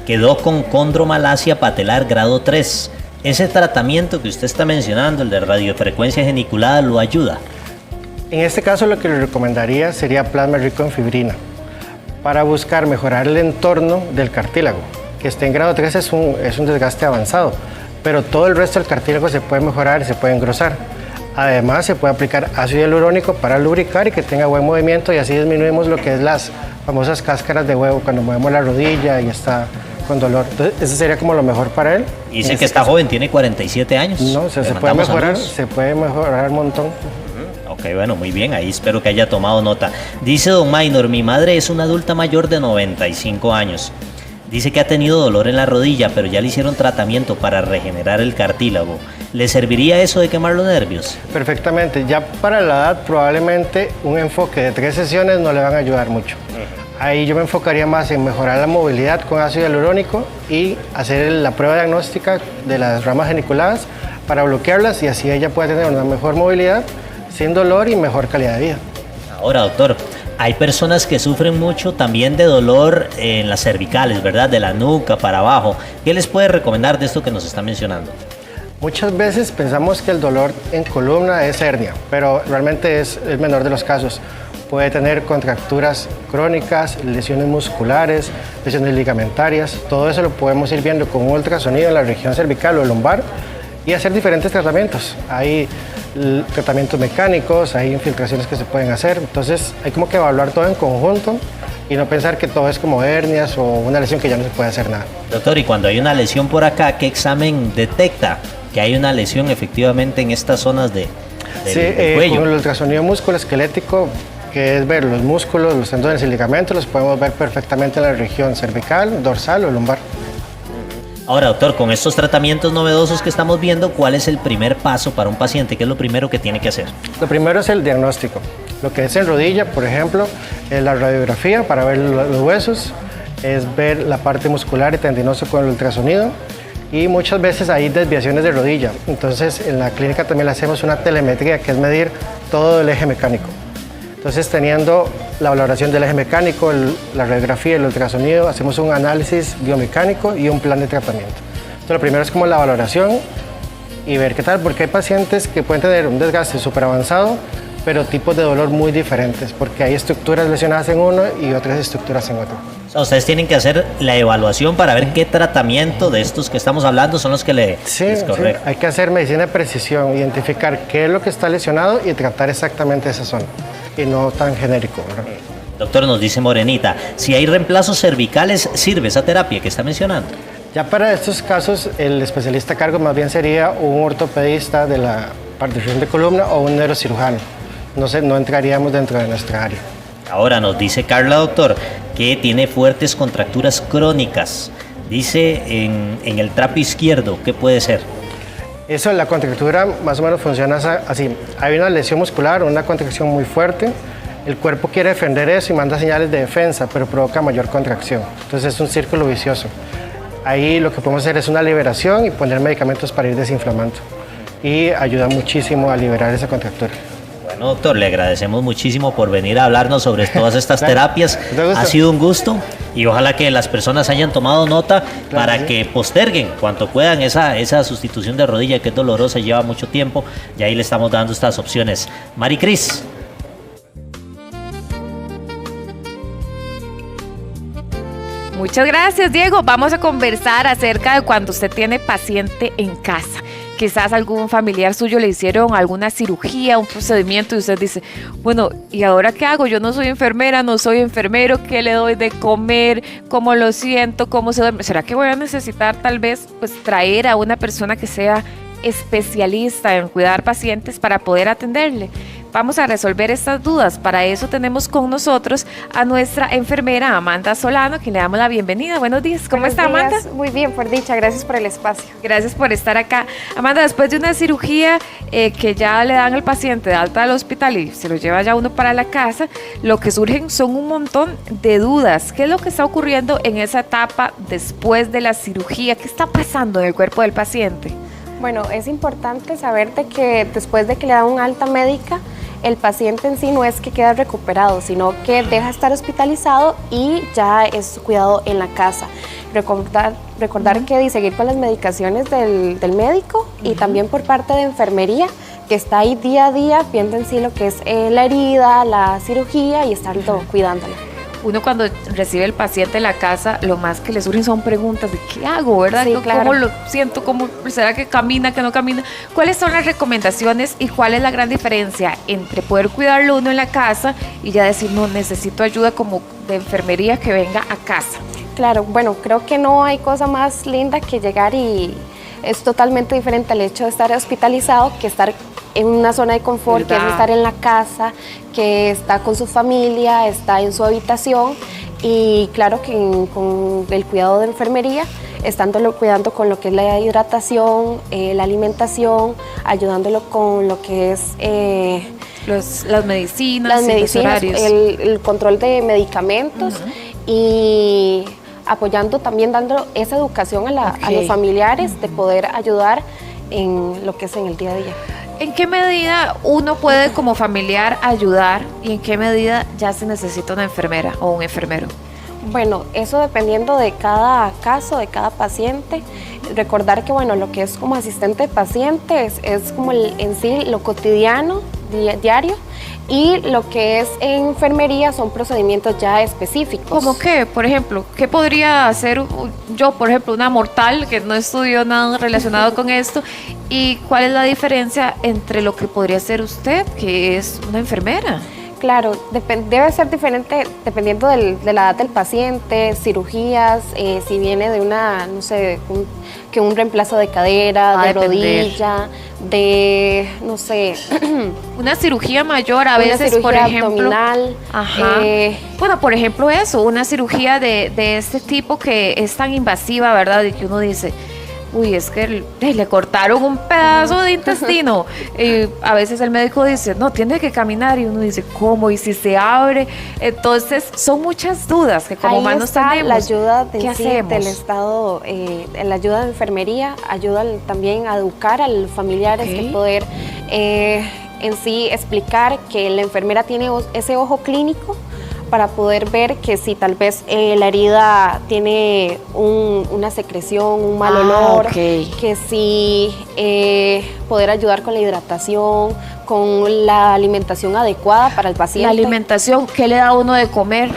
Quedó con condromalacia patelar grado 3. ¿Ese tratamiento que usted está mencionando, el de radiofrecuencia geniculada, lo ayuda? En este caso lo que le recomendaría sería plasma rico en fibrina para buscar mejorar el entorno del cartílago. Que esté en grado 3 es un desgaste avanzado, pero todo el resto del cartílago se puede mejorar y se puede engrosar. Además, se puede aplicar ácido hialurónico para lubricar y que tenga buen movimiento y así disminuimos lo que es las famosas cáscaras de huevo cuando movemos la rodilla y está con dolor. Entonces, eso sería como lo mejor para él. Dice que está joven, tiene 47 años. No, o sea, se puede mejorar un montón. Ok, bueno, muy bien, ahí espero que haya tomado nota. Dice don Maynor, mi madre es una adulta mayor de 95 años. Dice que ha tenido dolor en la rodilla, pero ya le hicieron tratamiento para regenerar el cartílago. ¿Le serviría eso de quemar los nervios? Perfectamente. Ya para la edad probablemente un enfoque de 3 sesiones no le van a ayudar mucho. Ahí yo me enfocaría más en mejorar la movilidad con ácido hialurónico y hacer la prueba diagnóstica de las ramas geniculadas para bloquearlas y así ella puede tener una mejor movilidad, sin dolor y mejor calidad de vida. Ahora, doctor, hay personas que sufren mucho también de dolor en las cervicales, ¿verdad? De la nuca para abajo. ¿Qué les puede recomendar de esto que nos está mencionando? Muchas veces pensamos que el dolor en columna es hernia, pero realmente es el menor de los casos. Puede tener contracturas crónicas, lesiones musculares, lesiones ligamentarias. Todo eso lo podemos ir viendo con un ultrasonido en la región cervical o lumbar y hacer diferentes tratamientos. Hay tratamientos mecánicos, hay infiltraciones que se pueden hacer. Entonces hay como que evaluar todo en conjunto y no pensar que todo es como hernias o una lesión que ya no se puede hacer nada. Doctor, y cuando hay una lesión por acá, ¿qué examen detecta que hay una lesión efectivamente en estas zonas del cuello? Con el ultrasonido musculoesquelético que es ver los músculos, los tendones y ligamentos, los podemos ver perfectamente en la región cervical, dorsal o lumbar. Ahora, doctor, con estos tratamientos novedosos que estamos viendo, ¿cuál es el primer paso para un paciente? ¿Qué es lo primero que tiene que hacer? Lo primero es el diagnóstico. Lo que es en rodilla, por ejemplo, es la radiografía para ver los huesos, es ver la parte muscular y tendinosa con el ultrasonido, y muchas veces hay desviaciones de rodilla. Entonces, en la clínica también le hacemos una telemetría, que es medir todo el eje mecánico. Entonces, teniendo la valoración del eje mecánico, la radiografía, el ultrasonido, hacemos un análisis biomecánico y un plan de tratamiento. Entonces, lo primero es como la valoración y ver qué tal, porque hay pacientes que pueden tener un desgaste súper avanzado, pero tipos de dolor muy diferentes, porque hay estructuras lesionadas en uno y otras estructuras en otro. O sea, ustedes tienen que hacer la evaluación para ver qué tratamiento de estos que estamos hablando son los que les correcto. Hay que hacer medicina de precisión, identificar qué es lo que está lesionado y tratar exactamente esa zona, y no tan genérico, ¿verdad? Doctor, nos dice Morenita, si hay reemplazos cervicales, ¿sirve esa terapia que está mencionando? Ya para estos casos, el especialista a cargo más bien sería un ortopedista de la partición de columna o un neurocirujano. No entraríamos dentro de nuestra área. Ahora nos dice Carla, doctor, que tiene fuertes contracturas crónicas. Dice en el trapio izquierdo, ¿qué puede ser? Eso, la contractura más o menos funciona así. Hay una lesión muscular, una contracción muy fuerte. El cuerpo quiere defender eso y manda señales de defensa, pero provoca mayor contracción. Entonces es un círculo vicioso. Ahí lo que podemos hacer es una liberación y poner medicamentos para ir desinflamando. Y ayuda muchísimo a liberar esa contractura. Bueno, doctor, le agradecemos muchísimo por venir a hablarnos sobre todas estas terapias. Ha sido un gusto y ojalá que las personas hayan tomado nota para que posterguen cuanto puedan esa sustitución de rodilla que es dolorosa y lleva mucho tiempo, y ahí le estamos dando estas opciones. Maricris. Muchas gracias, Diego. Vamos a conversar acerca de cuando usted tiene paciente en casa. Quizás algún familiar suyo le hicieron alguna cirugía, un procedimiento, y usted dice, bueno, ¿y ahora qué hago? Yo no soy enfermera, no soy enfermero, ¿qué le doy de comer? ¿Cómo lo siento? ¿Cómo se duerme? ¿Será que voy a necesitar tal vez pues traer a una persona que sea especialista en cuidar pacientes para poder atenderle? Vamos a resolver estas dudas. Para eso tenemos con nosotros a nuestra enfermera Amanda Solano, quien le damos la bienvenida. Buenos días, ¿cómo está, Amanda? Muy bien, por dicha, gracias por el espacio. Gracias por estar acá. Amanda, después de una cirugía que ya le dan al paciente de alta del hospital y se lo lleva ya uno para la casa, lo que surgen son un montón de dudas. ¿Qué es lo que está ocurriendo en esa etapa después de la cirugía? ¿Qué está pasando en el cuerpo del paciente? Bueno, es importante saber de que después de que le dan una alta médica, el paciente en sí no es que queda recuperado, sino que deja de estar hospitalizado y ya es cuidado en la casa. Recordar que seguir con las medicaciones del médico y también por parte de enfermería, que está ahí día a día viendo en sí lo que es la herida, la cirugía y estarlo cuidándola. Uno cuando recibe el paciente en la casa, lo más que le surgen son preguntas de ¿qué hago, verdad? Sí, claro. ¿Cómo lo siento? ¿Cómo será que camina, que no camina? ¿Cuáles son las recomendaciones y cuál es la gran diferencia entre poder cuidarlo uno en la casa y ya decir, no, necesito ayuda como de enfermería que venga a casa? Claro, bueno, creo que no hay cosa más linda que llegar y es totalmente diferente al hecho de estar hospitalizado que estar en una zona de confort, que es estar en la casa, que está con su familia, está en su habitación y claro que con el cuidado de enfermería, estándolo cuidando con lo que es la hidratación, la alimentación, ayudándolo con lo que es las medicinas, los horarios. El control de medicamentos y apoyando también, dando esa educación a los familiares de poder ayudar en lo que es en el día a día. ¿En qué medida uno puede como familiar ayudar y en qué medida ya se necesita una enfermera o un enfermero? Bueno, eso dependiendo de cada caso, de cada paciente. Recordar que, bueno, lo que es como asistente de paciente es como en sí lo cotidiano, diario, y lo que es enfermería son procedimientos ya específicos. ¿Cómo qué? Por ejemplo, ¿qué podría hacer yo, por ejemplo, una mortal que no estudió nada relacionado con esto? ¿Y cuál es la diferencia entre lo que podría hacer usted, que es una enfermera? Claro, debe ser diferente dependiendo de la edad del paciente, cirugías, si viene de una, no sé, que un reemplazo de cadera, de rodilla, de, no sé. Una cirugía mayor a veces, por ejemplo. Abdominal. Ajá. Bueno, por ejemplo eso, una cirugía de este tipo que es tan invasiva, ¿verdad? Y que uno dice, uy, es que le cortaron un pedazo de intestino. Y a veces el médico dice, no, tiene que caminar. Y uno dice, ¿cómo? ¿Y si se abre? Entonces, son muchas dudas que como humanos tenemos. La ayuda ¿Qué hacemos? del Estado, la ayuda de enfermería, ayuda también a educar a los familiares, que poder en sí explicar que la enfermera tiene ese ojo clínico para poder ver que si tal vez la herida tiene una secreción, un mal olor, que si poder ayudar con la hidratación, con la alimentación adecuada para el paciente. La alimentación, ¿qué le da uno de comer?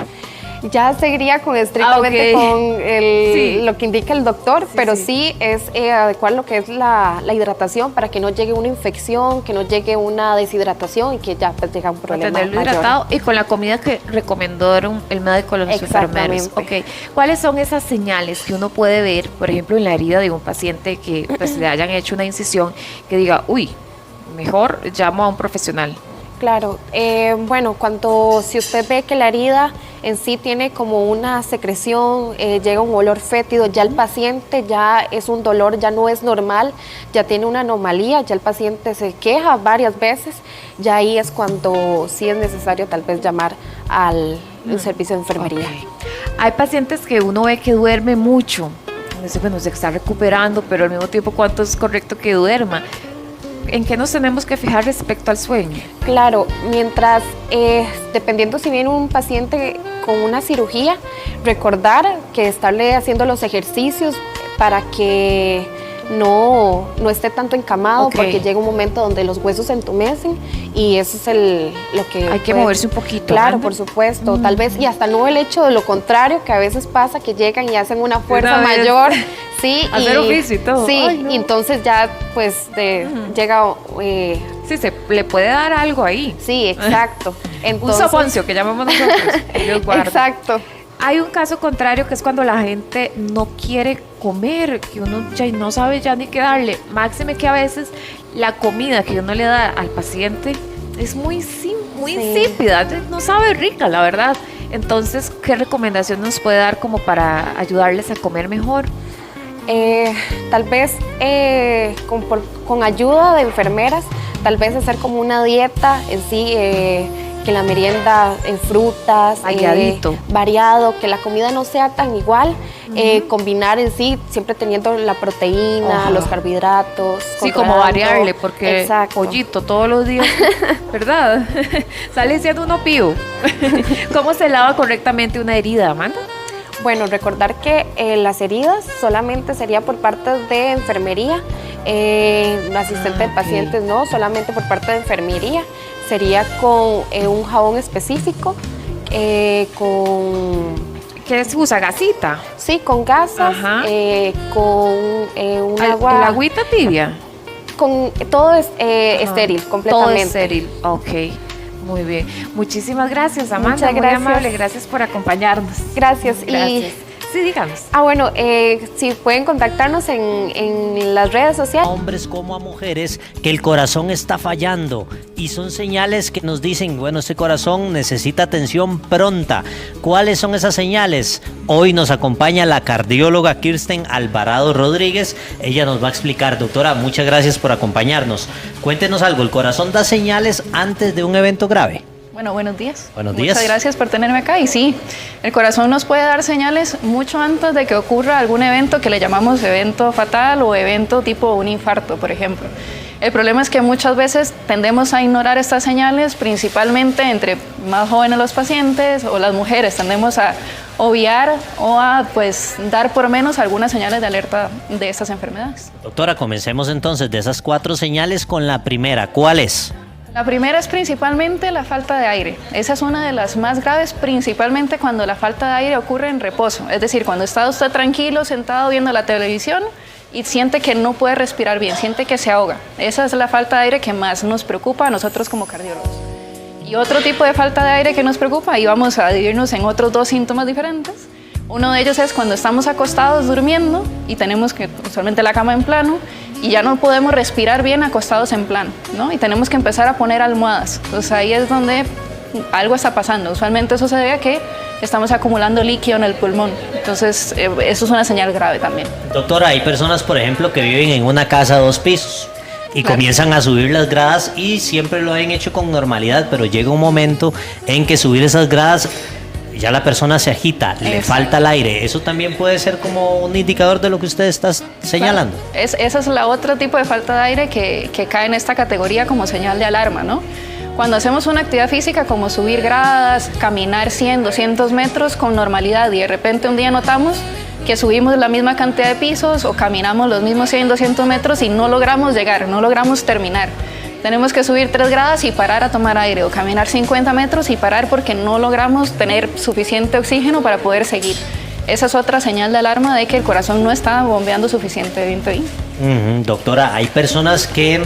Ya seguiría con estrictamente con lo que indica el doctor, pero sí es adecuar lo que es la hidratación para que no llegue una infección, que no llegue una deshidratación y que ya pues llega un problema Mantenerlo mayor. hidratado y con la comida que recomendaron el médico a los enfermeros. Okay. ¿Cuáles son esas señales que uno puede ver, por ejemplo, en la herida de un paciente que pues, le hayan hecho una incisión, que diga, uy, mejor llamo a un profesional? Claro, bueno, si usted ve que la herida en sí tiene como una secreción, llega un olor fétido, ya el paciente ya es un dolor, ya no es normal, ya tiene una anomalía, ya el paciente se queja varias veces, ya ahí es cuando sí es necesario tal vez llamar al servicio de enfermería. Okay. Hay pacientes que uno ve que duerme mucho, dice, bueno, se está recuperando, pero al mismo tiempo, ¿cuánto es correcto que duerma? ¿En qué nos tenemos que fijar respecto al sueño? Claro, mientras, dependiendo si viene un paciente con una cirugía, recordar que estarle haciendo los ejercicios para que no esté tanto encamado, porque llega un momento donde los huesos se entumecen y eso es lo que... Hay que moverse un poquito. Claro, por supuesto, tal vez, y hasta no el hecho de lo contrario, que a veces pasa que llegan y hacen una fuerza mayor. Sí, hacer oficio y todo. Sí, ay, no. Y entonces ya pues llega... sí, le puede dar algo ahí. Sí, exacto. Entonces, un soponcio que llamamos nosotros. Exacto. Hay un caso contrario que es cuando la gente no quiere comer, que uno ya no sabe ya ni qué darle. Máxime que a veces la comida que uno le da al paciente es muy insípida, no sabe rica, la verdad. Entonces, ¿qué recomendación nos puede dar como para ayudarles a comer mejor? Tal vez con ayuda de enfermeras, tal vez hacer como una dieta en sí, que la merienda en frutas, variado, que la comida no sea tan igual, combinar en sí, siempre teniendo la proteína, los carbohidratos. Sí, como variarle, porque pollito todos los días, ¿verdad? Sale siendo uno pío. ¿Cómo se lava correctamente una herida, Amanda? Bueno, recordar que las heridas solamente sería por parte de enfermería, asistente de pacientes no, solamente por parte de enfermería. Sería con un jabón específico, con... ¿Qué se usa? ¿Gasita? Sí, con gasas, con un agua... ¿El agüita tibia? Todo es estéril, completamente. Todo estéril, ok. Muy bien. Muchísimas gracias, Amanda. Muchas gracias. Muy amable. Gracias por acompañarnos. Gracias. Sí, díganos. Bueno, si pueden contactarnos en las redes sociales. A hombres como a mujeres, que el corazón está fallando y son señales que nos dicen, bueno, este corazón necesita atención pronta. ¿Cuáles son esas señales? Hoy nos acompaña la cardióloga Kirsten Alvarado Rodríguez. Ella nos va a explicar. Doctora, muchas gracias por acompañarnos. Cuéntenos algo, ¿el corazón da señales antes de un evento grave? Bueno, buenos días. Buenos días. Muchas gracias por tenerme acá. Y sí, el corazón nos puede dar señales mucho antes de que ocurra algún evento que le llamamos evento fatal o evento tipo un infarto, por ejemplo. El problema es que muchas veces tendemos a ignorar estas señales, principalmente entre más jóvenes los pacientes o las mujeres. Tendemos a obviar o a dar por menos algunas señales de alerta de estas enfermedades. Doctora, comencemos entonces de esas 4 señales con la primera. ¿Cuál es? La primera es principalmente la falta de aire. Esa es una de las más graves, principalmente cuando la falta de aire ocurre en reposo. Es decir, cuando está usted tranquilo, sentado viendo la televisión y siente que no puede respirar bien, siente que se ahoga. Esa es la falta de aire que más nos preocupa a nosotros como cardiólogos. Y otro tipo de falta de aire que nos preocupa, y vamos a dividirnos en otros 2 síntomas diferentes. Uno de ellos es cuando estamos acostados durmiendo y tenemos que usualmente la cama en plano y ya no podemos respirar bien acostados en plano, ¿no? Y tenemos que empezar a poner almohadas. Entonces ahí es donde algo está pasando. Usualmente eso se debe a que estamos acumulando líquido en el pulmón. Entonces eso es una señal grave también. Doctora, hay personas, por ejemplo, que viven en una casa de 2 pisos y comienzan a subir las gradas y siempre lo han hecho con normalidad, pero llega un momento en que subir esas gradas ya la persona se agita, le falta el aire. ¿Eso también puede ser como un indicador de lo que usted está señalando? Claro. Esa es la otro tipo de falta de aire que cae en esta categoría como señal de alarma, ¿no? Cuando hacemos una actividad física como subir gradas, caminar 100, 200 metros con normalidad y de repente un día notamos que subimos la misma cantidad de pisos o caminamos los mismos 100, 200 metros y no logramos llegar, no logramos terminar. Tenemos que subir 3 gradas y parar a tomar aire o caminar 50 metros y parar porque no logramos tener suficiente oxígeno para poder seguir. Esa es otra señal de alarma de que el corazón no está bombeando suficientemente bien. Doctora, hay personas que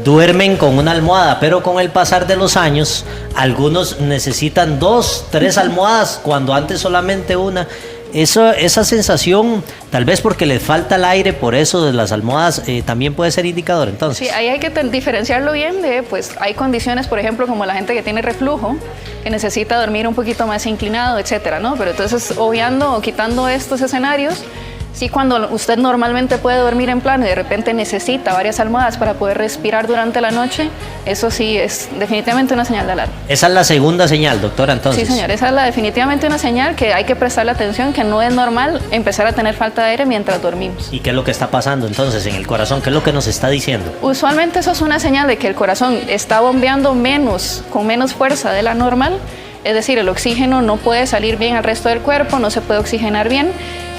duermen con una almohada, pero con el pasar de los años, algunos necesitan 2, 3 almohadas cuando antes solamente una. Esa sensación, tal vez porque les falta el aire, por eso de las almohadas, también puede ser indicador, entonces. Sí, ahí hay que diferenciarlo bien de, pues, hay condiciones, por ejemplo, como la gente que tiene reflujo, que necesita dormir un poquito más inclinado, etcétera, ¿no? Pero entonces, obviando o quitando estos escenarios, sí, cuando usted normalmente puede dormir en plano y de repente necesita varias almohadas para poder respirar durante la noche, eso sí es definitivamente una señal de alarma. Esa es la segunda señal, doctora, entonces. Sí, señor, esa es definitivamente una señal que hay que prestarle atención, que no es normal empezar a tener falta de aire mientras dormimos. ¿Y qué es lo que está pasando entonces en el corazón? ¿Qué es lo que nos está diciendo? Usualmente eso es una señal de que el corazón está bombeando menos, con menos fuerza de la normal, es decir, el oxígeno no puede salir bien al resto del cuerpo, no se puede oxigenar bien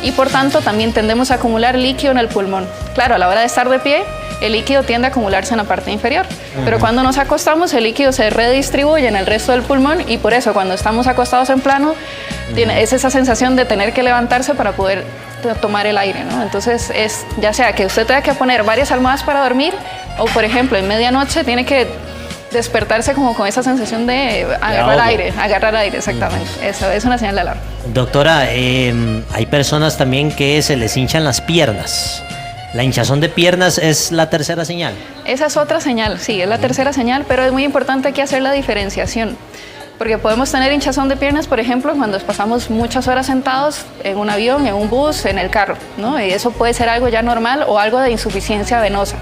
y por tanto también tendemos a acumular líquido en el pulmón. Claro, a la hora de estar de pie, el líquido tiende a acumularse en la parte inferior, pero cuando nos acostamos el líquido se redistribuye en el resto del pulmón y por eso cuando estamos acostados en plano es esa sensación de tener que levantarse para poder tomar el aire, ¿no? Entonces es ya sea que usted tenga que poner varias almohadas para dormir o por ejemplo en medianoche tiene que despertarse como con esa sensación de agarrar aire, exactamente. Eso es una señal de alarma. Doctora, hay personas también que se les hinchan las piernas. ¿La hinchazón de piernas es la tercera señal? Esa es otra señal, sí, es la tercera señal, pero es muy importante aquí hacer la diferenciación. Porque podemos tener hinchazón de piernas, por ejemplo, cuando pasamos muchas horas sentados en un avión, en un bus, en el carro, ¿no? Y eso puede ser algo ya normal o algo de insuficiencia venosa,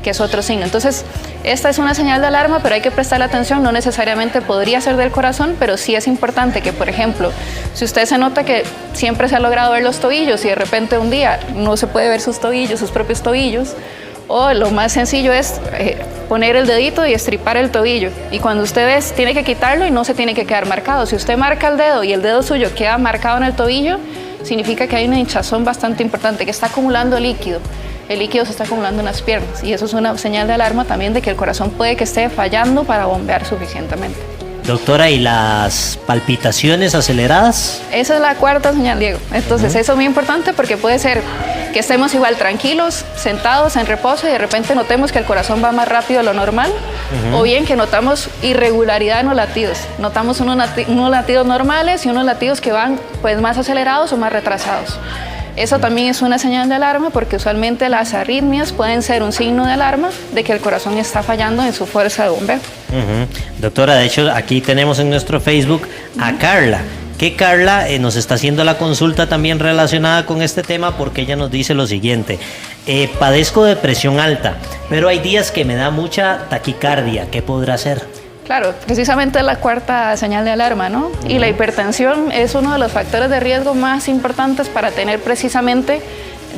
que es otro signo. Entonces, esta es una señal de alarma, pero hay que prestarle atención, no necesariamente podría ser del corazón, pero sí es importante que, por ejemplo, si usted se nota que siempre se ha logrado ver los tobillos y de repente un día no se puede ver sus tobillos, sus propios tobillos, o lo más sencillo es poner el dedito y estripar el tobillo. Y cuando usted ve, tiene que quitarlo y no se tiene que quedar marcado. Si usted marca el dedo y el dedo suyo queda marcado en el tobillo, significa que hay una hinchazón bastante importante, que está acumulando líquido. El líquido se está acumulando en las piernas y eso es una señal de alarma también de que el corazón puede que esté fallando para bombear suficientemente. Doctora, ¿y las palpitaciones aceleradas? Esa es la cuarta señal, Diego. Entonces eso es muy importante porque puede ser que estemos igual tranquilos, sentados en reposo y de repente notemos que el corazón va más rápido de lo normal o bien que notamos irregularidad en los latidos. Notamos unos latidos normales y unos latidos que van pues más acelerados o más retrasados. Eso también es una señal de alarma porque usualmente las arritmias pueden ser un signo de alarma de que el corazón está fallando en su fuerza de bombeo. Doctora, de hecho aquí tenemos en nuestro Facebook a Carla, que Carla nos está haciendo la consulta también relacionada con este tema porque ella nos dice lo siguiente: padezco de presión alta, pero hay días que me da mucha taquicardia, ¿qué podrá hacer? Claro, precisamente es la cuarta señal de alarma, ¿no? Y la hipertensión es uno de los factores de riesgo más importantes para tener precisamente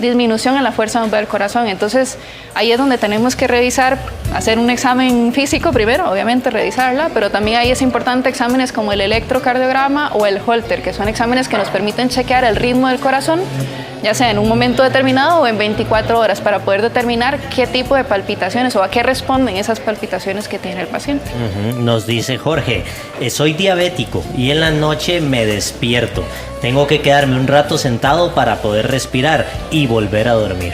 disminución en la fuerza de bombeo del corazón. Entonces, ahí es donde tenemos que revisar, hacer un examen físico primero, obviamente revisarla, pero también ahí es importante exámenes como el electrocardiograma o el Holter, que son exámenes que nos permiten chequear el ritmo del corazón, ya sea en un momento determinado o en 24 horas, para poder determinar qué tipo de palpitaciones o a qué responden esas palpitaciones que tiene el paciente. Nos dice Jorge, soy diabético y en la noche me despierto. Tengo que quedarme un rato sentado para poder respirar y volver a dormir.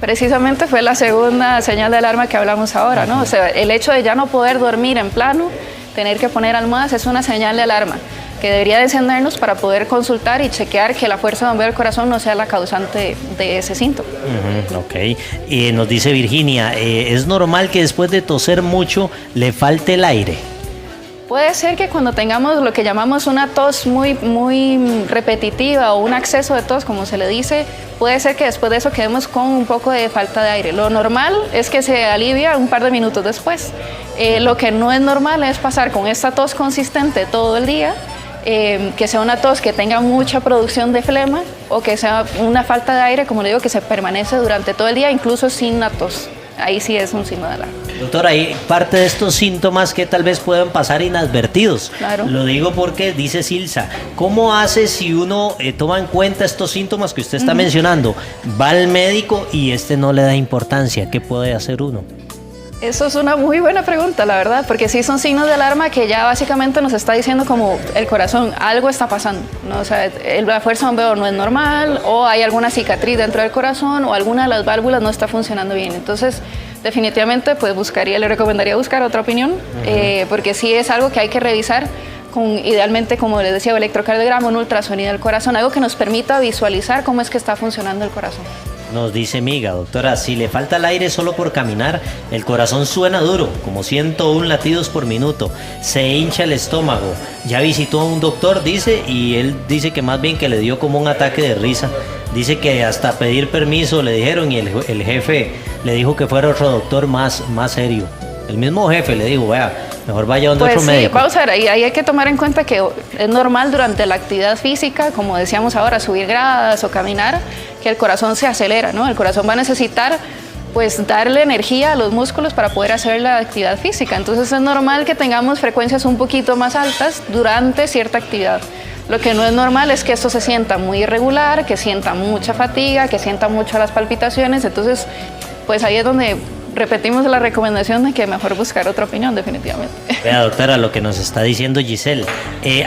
Precisamente fue la segunda señal de alarma que hablamos ahora, ¿no? O sea, el hecho de ya no poder dormir en plano tener que poner almohadas es una señal de alarma que debería de encendernos para poder consultar y chequear que la fuerza de bombeo del corazón no sea la causante de ese síntoma. Ok. Nos dice Virginia, ¿es normal que después de toser mucho le falte el aire? Puede ser que cuando tengamos lo que llamamos una tos muy repetitiva o un acceso de tos, como se le dice, puede ser que después de eso quedemos con un poco de falta de aire. Lo normal es que se alivia un par de minutos después. Lo que no es normal es pasar con esta tos consistente todo el día, que sea una tos que tenga mucha producción de flema o que sea una falta de aire, como le digo, que se permanece durante todo el día, incluso sin la tos. Ahí sí es un signo de alarma. Doctora, hay parte de estos síntomas que tal vez puedan pasar inadvertidos. Claro. Lo digo porque dice Silsa, ¿cómo hace si uno toma en cuenta estos síntomas que usted está mencionando? Va al médico y no le da importancia. ¿Qué puede hacer uno? Eso es una muy buena pregunta, la verdad, porque sí son signos de alarma que ya básicamente nos está diciendo como el corazón, algo está pasando, ¿no? O sea, la fuerza de bombeo no es normal, o hay alguna cicatriz dentro del corazón, o alguna de las válvulas no está funcionando bien. Entonces, definitivamente, pues le recomendaría buscar otra opinión, porque sí es algo que hay que revisar con, idealmente, como les decía, electrocardiograma, un ultrasonido del corazón, algo que nos permita visualizar cómo es que está funcionando el corazón. Nos dice Miga, doctora, si le falta el aire solo por caminar, el corazón suena duro, como 101 latidos por minuto, se hincha el estómago. Ya visitó a un doctor, dice, y él dice que más bien que le dio como un ataque de risa. Dice que hasta pedir permiso le dijeron y el jefe le dijo que fuera otro doctor más serio. El mismo jefe le dijo, vea, mejor vaya donde otro médico. Vamos a ver, ahí hay que tomar en cuenta que es normal durante la actividad física, como decíamos ahora, subir gradas o caminar, que el corazón se acelera, ¿no? El corazón va a necesitar, pues, darle energía a los músculos para poder hacer la actividad física. Entonces es normal que tengamos frecuencias un poquito más altas durante cierta actividad. Lo que no es normal es que esto se sienta muy irregular, que sienta mucha fatiga, que sienta mucho las palpitaciones. Entonces, pues ahí es donde repetimos la recomendación de que mejor buscar otra opinión, definitivamente. Vea, doctora, lo que nos está diciendo Giselle.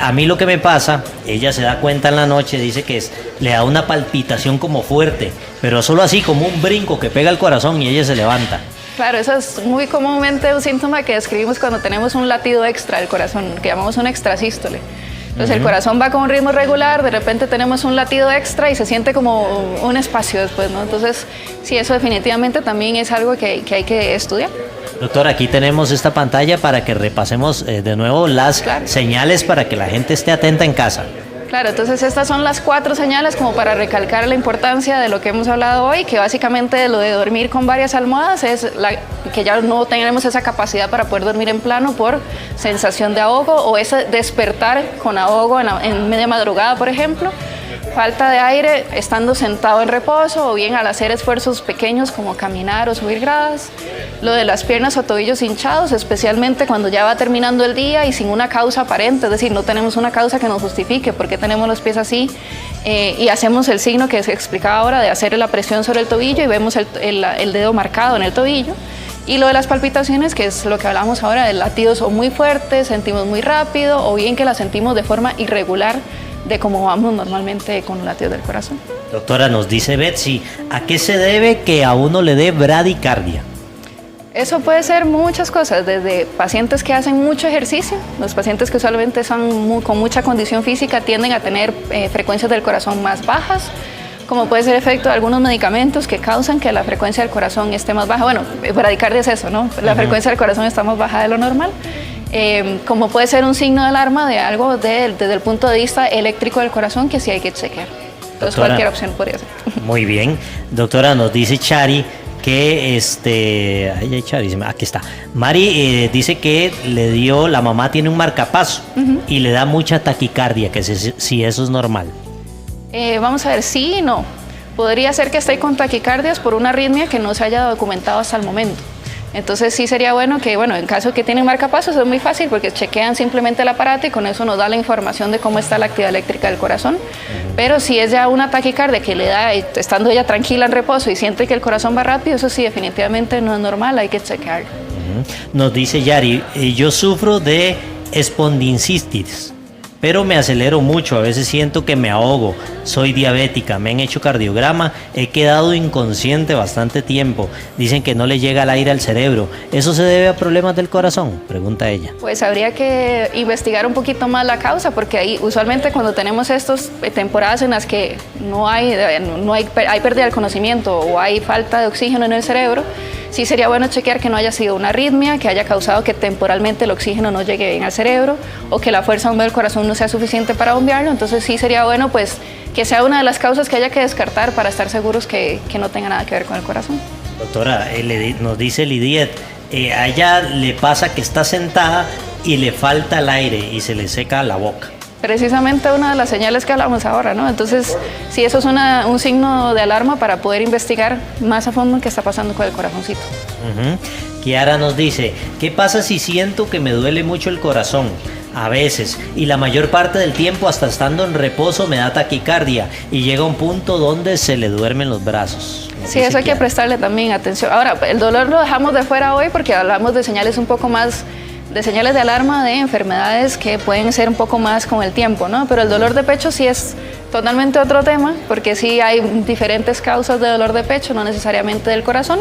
A mí lo que me pasa, ella se da cuenta en la noche, dice que le da una palpitación como fuerte, pero solo así, como un brinco que pega el corazón y ella se levanta. Claro, eso es muy comúnmente un síntoma que describimos cuando tenemos un latido extra del corazón, que llamamos un extrasístole. Entonces el corazón va con un ritmo regular, de repente tenemos un latido extra y se siente como un espacio después, ¿no? Entonces, sí, eso definitivamente también es algo que hay que estudiar. Doctor, aquí tenemos esta pantalla para que repasemos de nuevo las señales para que la gente esté atenta en casa. Claro, entonces estas son las 4 señales como para recalcar la importancia de lo que hemos hablado hoy, que básicamente lo de dormir con varias almohadas es que ya no tenemos esa capacidad para poder dormir en plano por sensación de ahogo o ese despertar con ahogo en media madrugada, por ejemplo. Falta de aire estando sentado en reposo o bien al hacer esfuerzos pequeños como caminar o subir gradas. Lo de las piernas o tobillos hinchados, especialmente cuando ya va terminando el día y sin una causa aparente, es decir, no tenemos una causa que nos justifique por qué tenemos los pies así y hacemos el signo que se explicaba ahora de hacer la presión sobre el tobillo y vemos el dedo marcado en el tobillo. Y lo de las palpitaciones, que es lo que hablamos ahora, de latidos o muy fuertes, sentimos muy rápido o bien que las sentimos de forma irregular de cómo vamos normalmente con los latidos del corazón. Doctora, nos dice Betsy, ¿a qué se debe que a uno le dé bradicardia? Eso puede ser muchas cosas, desde pacientes que hacen mucho ejercicio, los pacientes que usualmente son con mucha condición física tienden a tener frecuencias del corazón más bajas, como puede ser efecto de algunos medicamentos que causan que la frecuencia del corazón esté más baja. Bueno, bradicardia es eso, ¿no? La frecuencia del corazón está más baja de lo normal. Como puede ser un signo de alarma de algo desde el punto de vista eléctrico del corazón que sí hay que chequear. Entonces, doctora, cualquier opción podría ser. Muy bien. Doctora, nos dice Chari que aquí está. Mari dice que la mamá tiene un marcapaso y le da mucha taquicardia, que si eso es normal. Vamos a ver, sí y no. Podría ser que esté con taquicardias por una arritmia que no se haya documentado hasta el momento. Entonces sí sería bueno que, en caso de que tienen marcapasos es muy fácil porque chequean simplemente el aparato y con eso nos da la información de cómo está la actividad eléctrica del corazón. Pero si es ya una taquicardia que le da, estando ella tranquila en reposo y siente que el corazón va rápido, eso sí definitivamente no es normal, hay que chequearlo. Nos dice Yari, yo sufro de espondilicitis. pero me acelero mucho, a veces siento que me ahogo, soy diabética, me han hecho cardiograma, he quedado inconsciente bastante tiempo, dicen que no le llega el aire al cerebro, ¿eso se debe a problemas del corazón?, pregunta ella. Pues habría que investigar un poquito más la causa, porque ahí usualmente cuando tenemos estas temporadas en las que hay pérdida del conocimiento o hay falta de oxígeno en el cerebro, sí sería bueno chequear que no haya sido una arritmia, que haya causado que temporalmente el oxígeno no llegue bien al cerebro o que la fuerza del corazón no sea suficiente para bombearlo. Entonces sí sería bueno pues que sea una de las causas que haya que descartar para estar seguros que no tenga nada que ver con el corazón. Doctora, nos dice Lidiet, a ella le pasa que está sentada y le falta el aire y se le seca la boca. Precisamente una de las señales que hablamos ahora, ¿no? Entonces, sí, eso es un signo de alarma para poder investigar más a fondo qué está pasando con el corazoncito. Kiara nos dice, ¿qué pasa si siento que me duele mucho el corazón? A veces, y la mayor parte del tiempo hasta estando en reposo me da taquicardia y llega un punto donde se le duermen los brazos. Sí, eso hay que prestarle también atención. Ahora, el dolor lo dejamos de fuera hoy porque hablamos de señales un poco más de señales de alarma de enfermedades que pueden ser un poco más con el tiempo, ¿no? Pero el dolor de pecho sí es totalmente otro tema, porque sí hay diferentes causas de dolor de pecho, no necesariamente del corazón,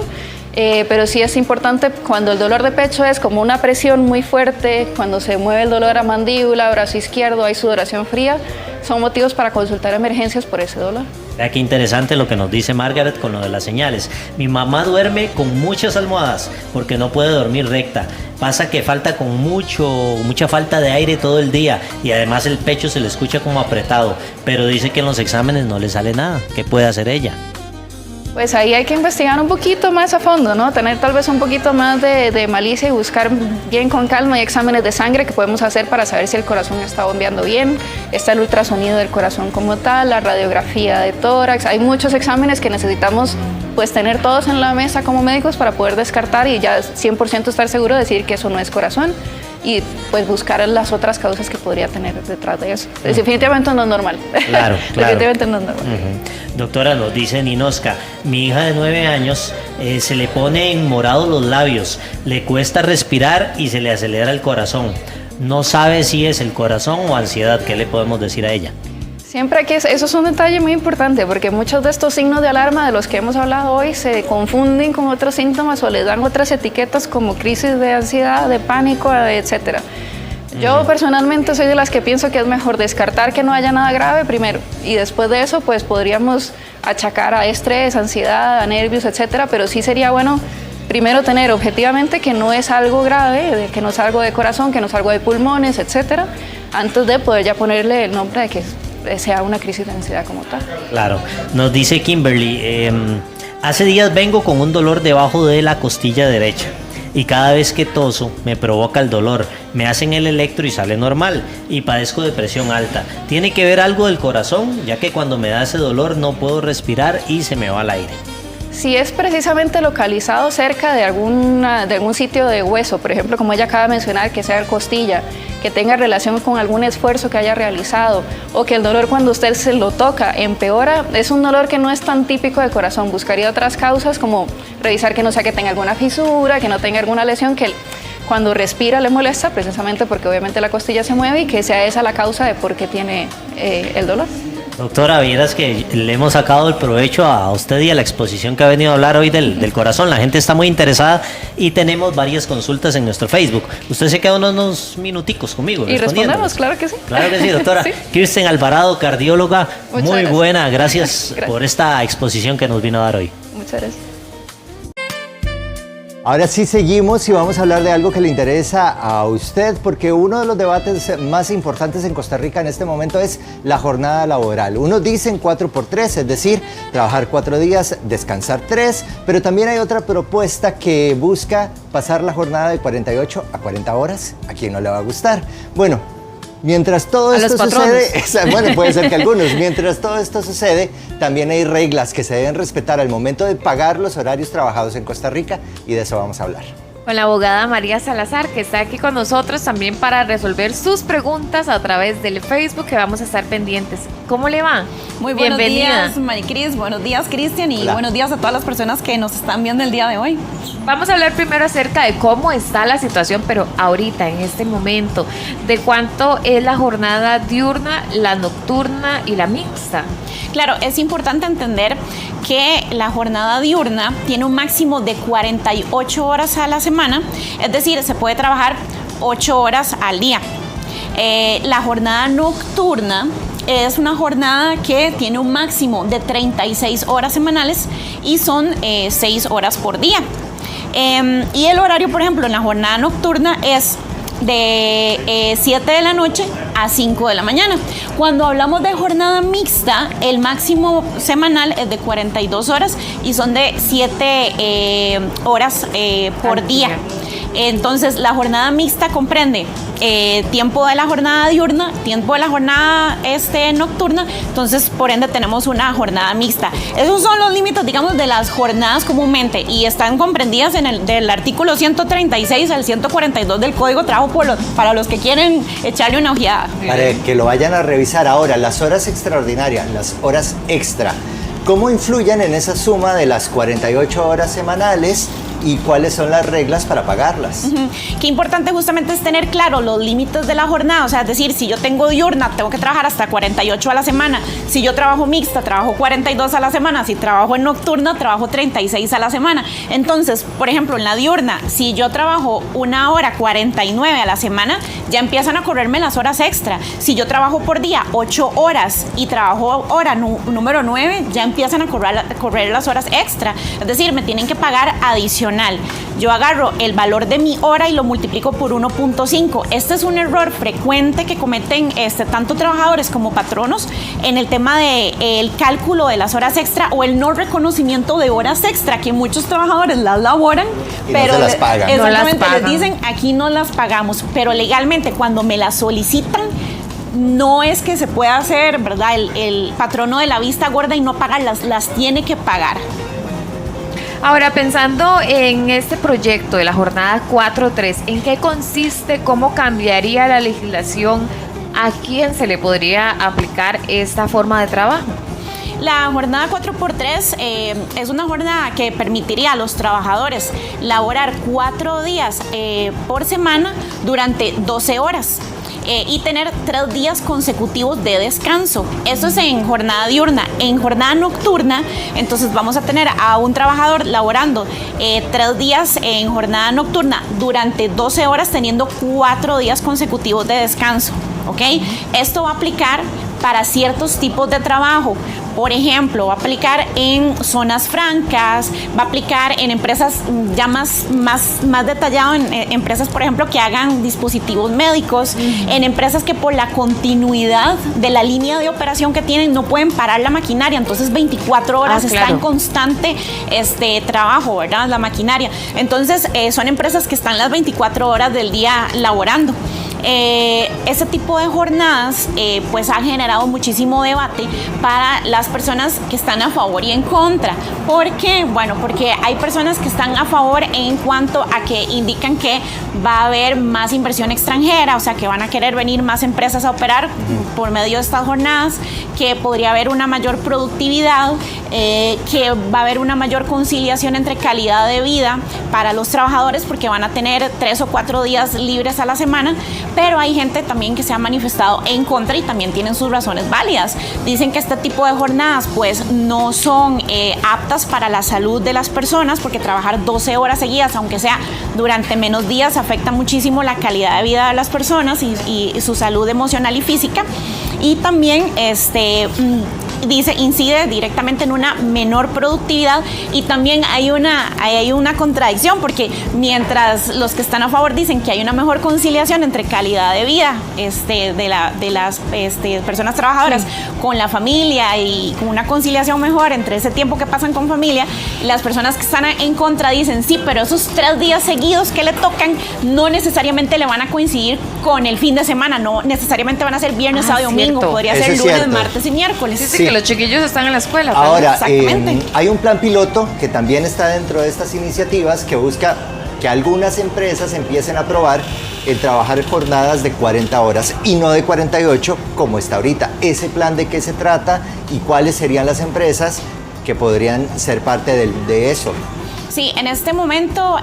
pero sí es importante cuando el dolor de pecho es como una presión muy fuerte, cuando se mueve el dolor a mandíbula, brazo izquierdo, hay sudoración fría, son motivos para consultar emergencias por ese dolor. Vea qué interesante lo que nos dice Margaret con lo de las señales. Mi mamá duerme con muchas almohadas porque no puede dormir recta. Pasa que falta con mucha falta de aire todo el día y además el pecho se le escucha como apretado, pero dice que en los exámenes no le sale nada. ¿Qué puede hacer ella? Pues ahí hay que investigar un poquito más a fondo, ¿no? Tener tal vez un poquito más de malicia y buscar bien con calma. Hay exámenes de sangre que podemos hacer para saber si el corazón está bombeando bien. Está el ultrasonido del corazón como tal, la radiografía de tórax. Hay muchos exámenes que necesitamos pues tener todos en la mesa como médicos para poder descartar y ya 100% estar seguro de decir que eso no es corazón y pues buscar las otras causas que podría tener detrás de eso. Definitivamente no es normal. Claro. Definitivamente no es normal. Doctora, nos dice Ninoska, mi hija de 9 años se le pone en morado los labios, le cuesta respirar y se le acelera el corazón. No sabe si es el corazón o ansiedad. ¿Qué le podemos decir a ella? Siempre que eso es un detalle muy importante porque muchos de estos signos de alarma de los que hemos hablado hoy se confunden con otros síntomas o les dan otras etiquetas como crisis de ansiedad, de pánico, etc. Yo personalmente soy de las que pienso que es mejor descartar que no haya nada grave primero y después de eso pues podríamos achacar a estrés, ansiedad, a nervios, etc. Pero sí sería bueno primero tener objetivamente que no es algo grave, que no es algo de corazón, que no es algo de pulmones, etc. antes de poder ya ponerle el nombre de que sea una crisis de ansiedad como tal. Claro, nos dice Kimberly, hace días vengo con un dolor debajo de la costilla derecha y cada vez que toso me provoca el dolor, me hacen el electro y sale normal y padezco de presión alta. ¿Tiene que ver algo del corazón? Ya que cuando me da ese dolor no puedo respirar y se me va el aire. Si es precisamente localizado cerca de algún sitio de hueso, por ejemplo, como ella acaba de mencionar, que sea costilla, que tenga relación con algún esfuerzo que haya realizado o que el dolor cuando usted se lo toca empeora, es un dolor que no es tan típico del corazón. Buscaría otras causas como revisar que no sea que tenga alguna fisura, que no tenga alguna lesión, que cuando respira le molesta precisamente porque obviamente la costilla se mueve y que sea esa la causa de por qué tiene el dolor. Doctora, vieras que le hemos sacado el provecho a usted y a la exposición que ha venido a hablar hoy del corazón. La gente está muy interesada y tenemos varias consultas en nuestro Facebook. Usted se queda unos minuticos conmigo. Y respondemos, claro que sí. Claro que sí, doctora. Sí. Kirsten Alvarado, cardióloga, muchas muy buena. Gracias por esta exposición que nos vino a dar hoy. Muchas gracias. Ahora sí seguimos y vamos a hablar de algo que le interesa a usted, porque uno de los debates más importantes en Costa Rica en este momento es la jornada laboral. Unos dicen 4x3, es decir, trabajar 4 días, descansar 3, pero también hay otra propuesta que busca pasar la jornada de 48 a 40 horas. ¿A quién no le va a gustar? Bueno, mientras todo esto sucede, bueno, puede ser que algunos, mientras todo esto sucede, también hay reglas que se deben respetar al momento de pagar los horarios trabajados en Costa Rica y de eso vamos a hablar. Con la abogada María Salazar, que está aquí con nosotros también para resolver sus preguntas a través del Facebook, que vamos a estar pendientes. ¿Cómo le va? Muy buenos Bienvenida. días, Maricris. Buenos días, Cristian. Y Hola. buenos días a todas las personas que nos están viendo el día de hoy. Vamos a hablar primero acerca de cómo está la situación, pero ahorita, en este momento, de cuánto es la jornada diurna, la nocturna y la mixta. Claro, es importante entender que la jornada diurna tiene un máximo de 48 horas a la semana, es decir, se puede trabajar 8 horas al día. La jornada nocturna es una jornada que tiene un máximo de 36 horas semanales y son 6 horas por día. Y el horario, por ejemplo, en la jornada nocturna es de 7 de la noche a 5 de la mañana. Cuando hablamos de jornada mixta, el máximo semanal es de 42 horas y son de 7 horas por día. Entonces, la jornada mixta comprende tiempo de la jornada diurna, tiempo de la jornada nocturna, entonces por ende tenemos una jornada mixta. Esos son los límites, digamos, de las jornadas comúnmente y están comprendidas en el del artículo 136 al 142 del Código de Trabajo para los que quieren echarle una ojeada. Para que lo vayan a revisar ahora, las horas extraordinarias, las horas extra, ¿cómo influyen en esa suma de las 48 horas semanales y cuáles son las reglas para pagarlas? Qué importante justamente es tener claro los límites de la jornada, o sea, es decir, si yo tengo diurna, tengo que trabajar hasta 48 a la semana, si yo trabajo mixta, trabajo 42 a la semana, si trabajo en nocturna, trabajo 36 a la semana. Entonces, por ejemplo, en la diurna, si yo trabajo 1 hora 49 a la semana, ya empiezan a correrme las horas extra. Si yo trabajo por día 8 horas y trabajo hora número 9, ya empiezan a correr las horas extra, es decir, me tienen que pagar adicional. Yo agarro el valor de mi hora y lo multiplico por 1.5. Este es un error frecuente que cometen tanto trabajadores como patronos en el tema del cálculo de las horas extra o el no reconocimiento de horas extra, que muchos trabajadores las laboran, Y pero no se las pagan. Exactamente, No las les pagan. dicen aquí no las pagamos, pero legalmente cuando me las solicitan, no es que se pueda hacer, ¿verdad? El patrono de la vista gorda y no pagarlas, las tiene que pagar. Ahora, pensando en este proyecto de la jornada 4.3, ¿en qué consiste? ¿Cómo cambiaría la legislación? ¿A quién se le podría aplicar esta forma de trabajo? La jornada 4x3 es una jornada que permitiría a los trabajadores laborar 4 días por semana durante 12 horas. Y tener 3 días consecutivos de descanso. Eso es en jornada diurna. En jornada nocturna, entonces vamos a tener a un trabajador laborando 3 días en jornada nocturna durante 12 horas, teniendo 4 días consecutivos de descanso. ¿Ok? Esto va a aplicar para ciertos tipos de trabajo. Por ejemplo, va a aplicar en zonas francas, va a aplicar en empresas ya más detallado, en empresas, por ejemplo, que hagan dispositivos médicos, en empresas que por la continuidad de la línea de operación que tienen no pueden parar la maquinaria, entonces 24 horas está en constante trabajo, ¿verdad? La maquinaria. Entonces, son empresas que están las 24 horas del día laborando. Ese tipo de jornadas pues ha generado muchísimo debate para las personas que están a favor y en contra. ¿Por qué? Bueno, porque hay personas que están a favor en cuanto a que indican que va a haber más inversión extranjera, o sea que van a querer venir más empresas a operar por medio de estas jornadas, que podría haber una mayor productividad, que va a haber una mayor conciliación entre calidad de vida para los trabajadores porque van a tener 3 o 4 días libres a la semana. Pero hay gente también que se ha manifestado en contra y también tienen sus razones válidas. Dicen que este tipo de jornadas pues no son aptas para la salud de las personas porque trabajar 12 horas seguidas, aunque sea durante menos días, afecta muchísimo la calidad de vida de las personas y su salud emocional y física. Y también incide directamente en una menor productividad y también hay una contradicción porque mientras los que están a favor dicen que hay una mejor conciliación entre calidad de vida de las personas trabajadoras con la familia y con una conciliación mejor entre ese tiempo que pasan con familia, las personas que están en contra dicen sí, pero esos 3 días seguidos que le tocan no necesariamente le van a coincidir con el fin de semana, no necesariamente van a ser viernes, sábado y domingo, podría Eso ser es lunes, cierto. martes y miércoles. Dice que los chiquillos están en la escuela. Ahora, Exactamente. hay un plan piloto que también está dentro de estas iniciativas que busca que que algunas empresas empiecen a probar el trabajar jornadas de 40 horas y no de 48 como está ahorita. ¿Ese plan de qué se trata y cuáles serían las empresas que podrían ser parte de eso? Sí, en este momento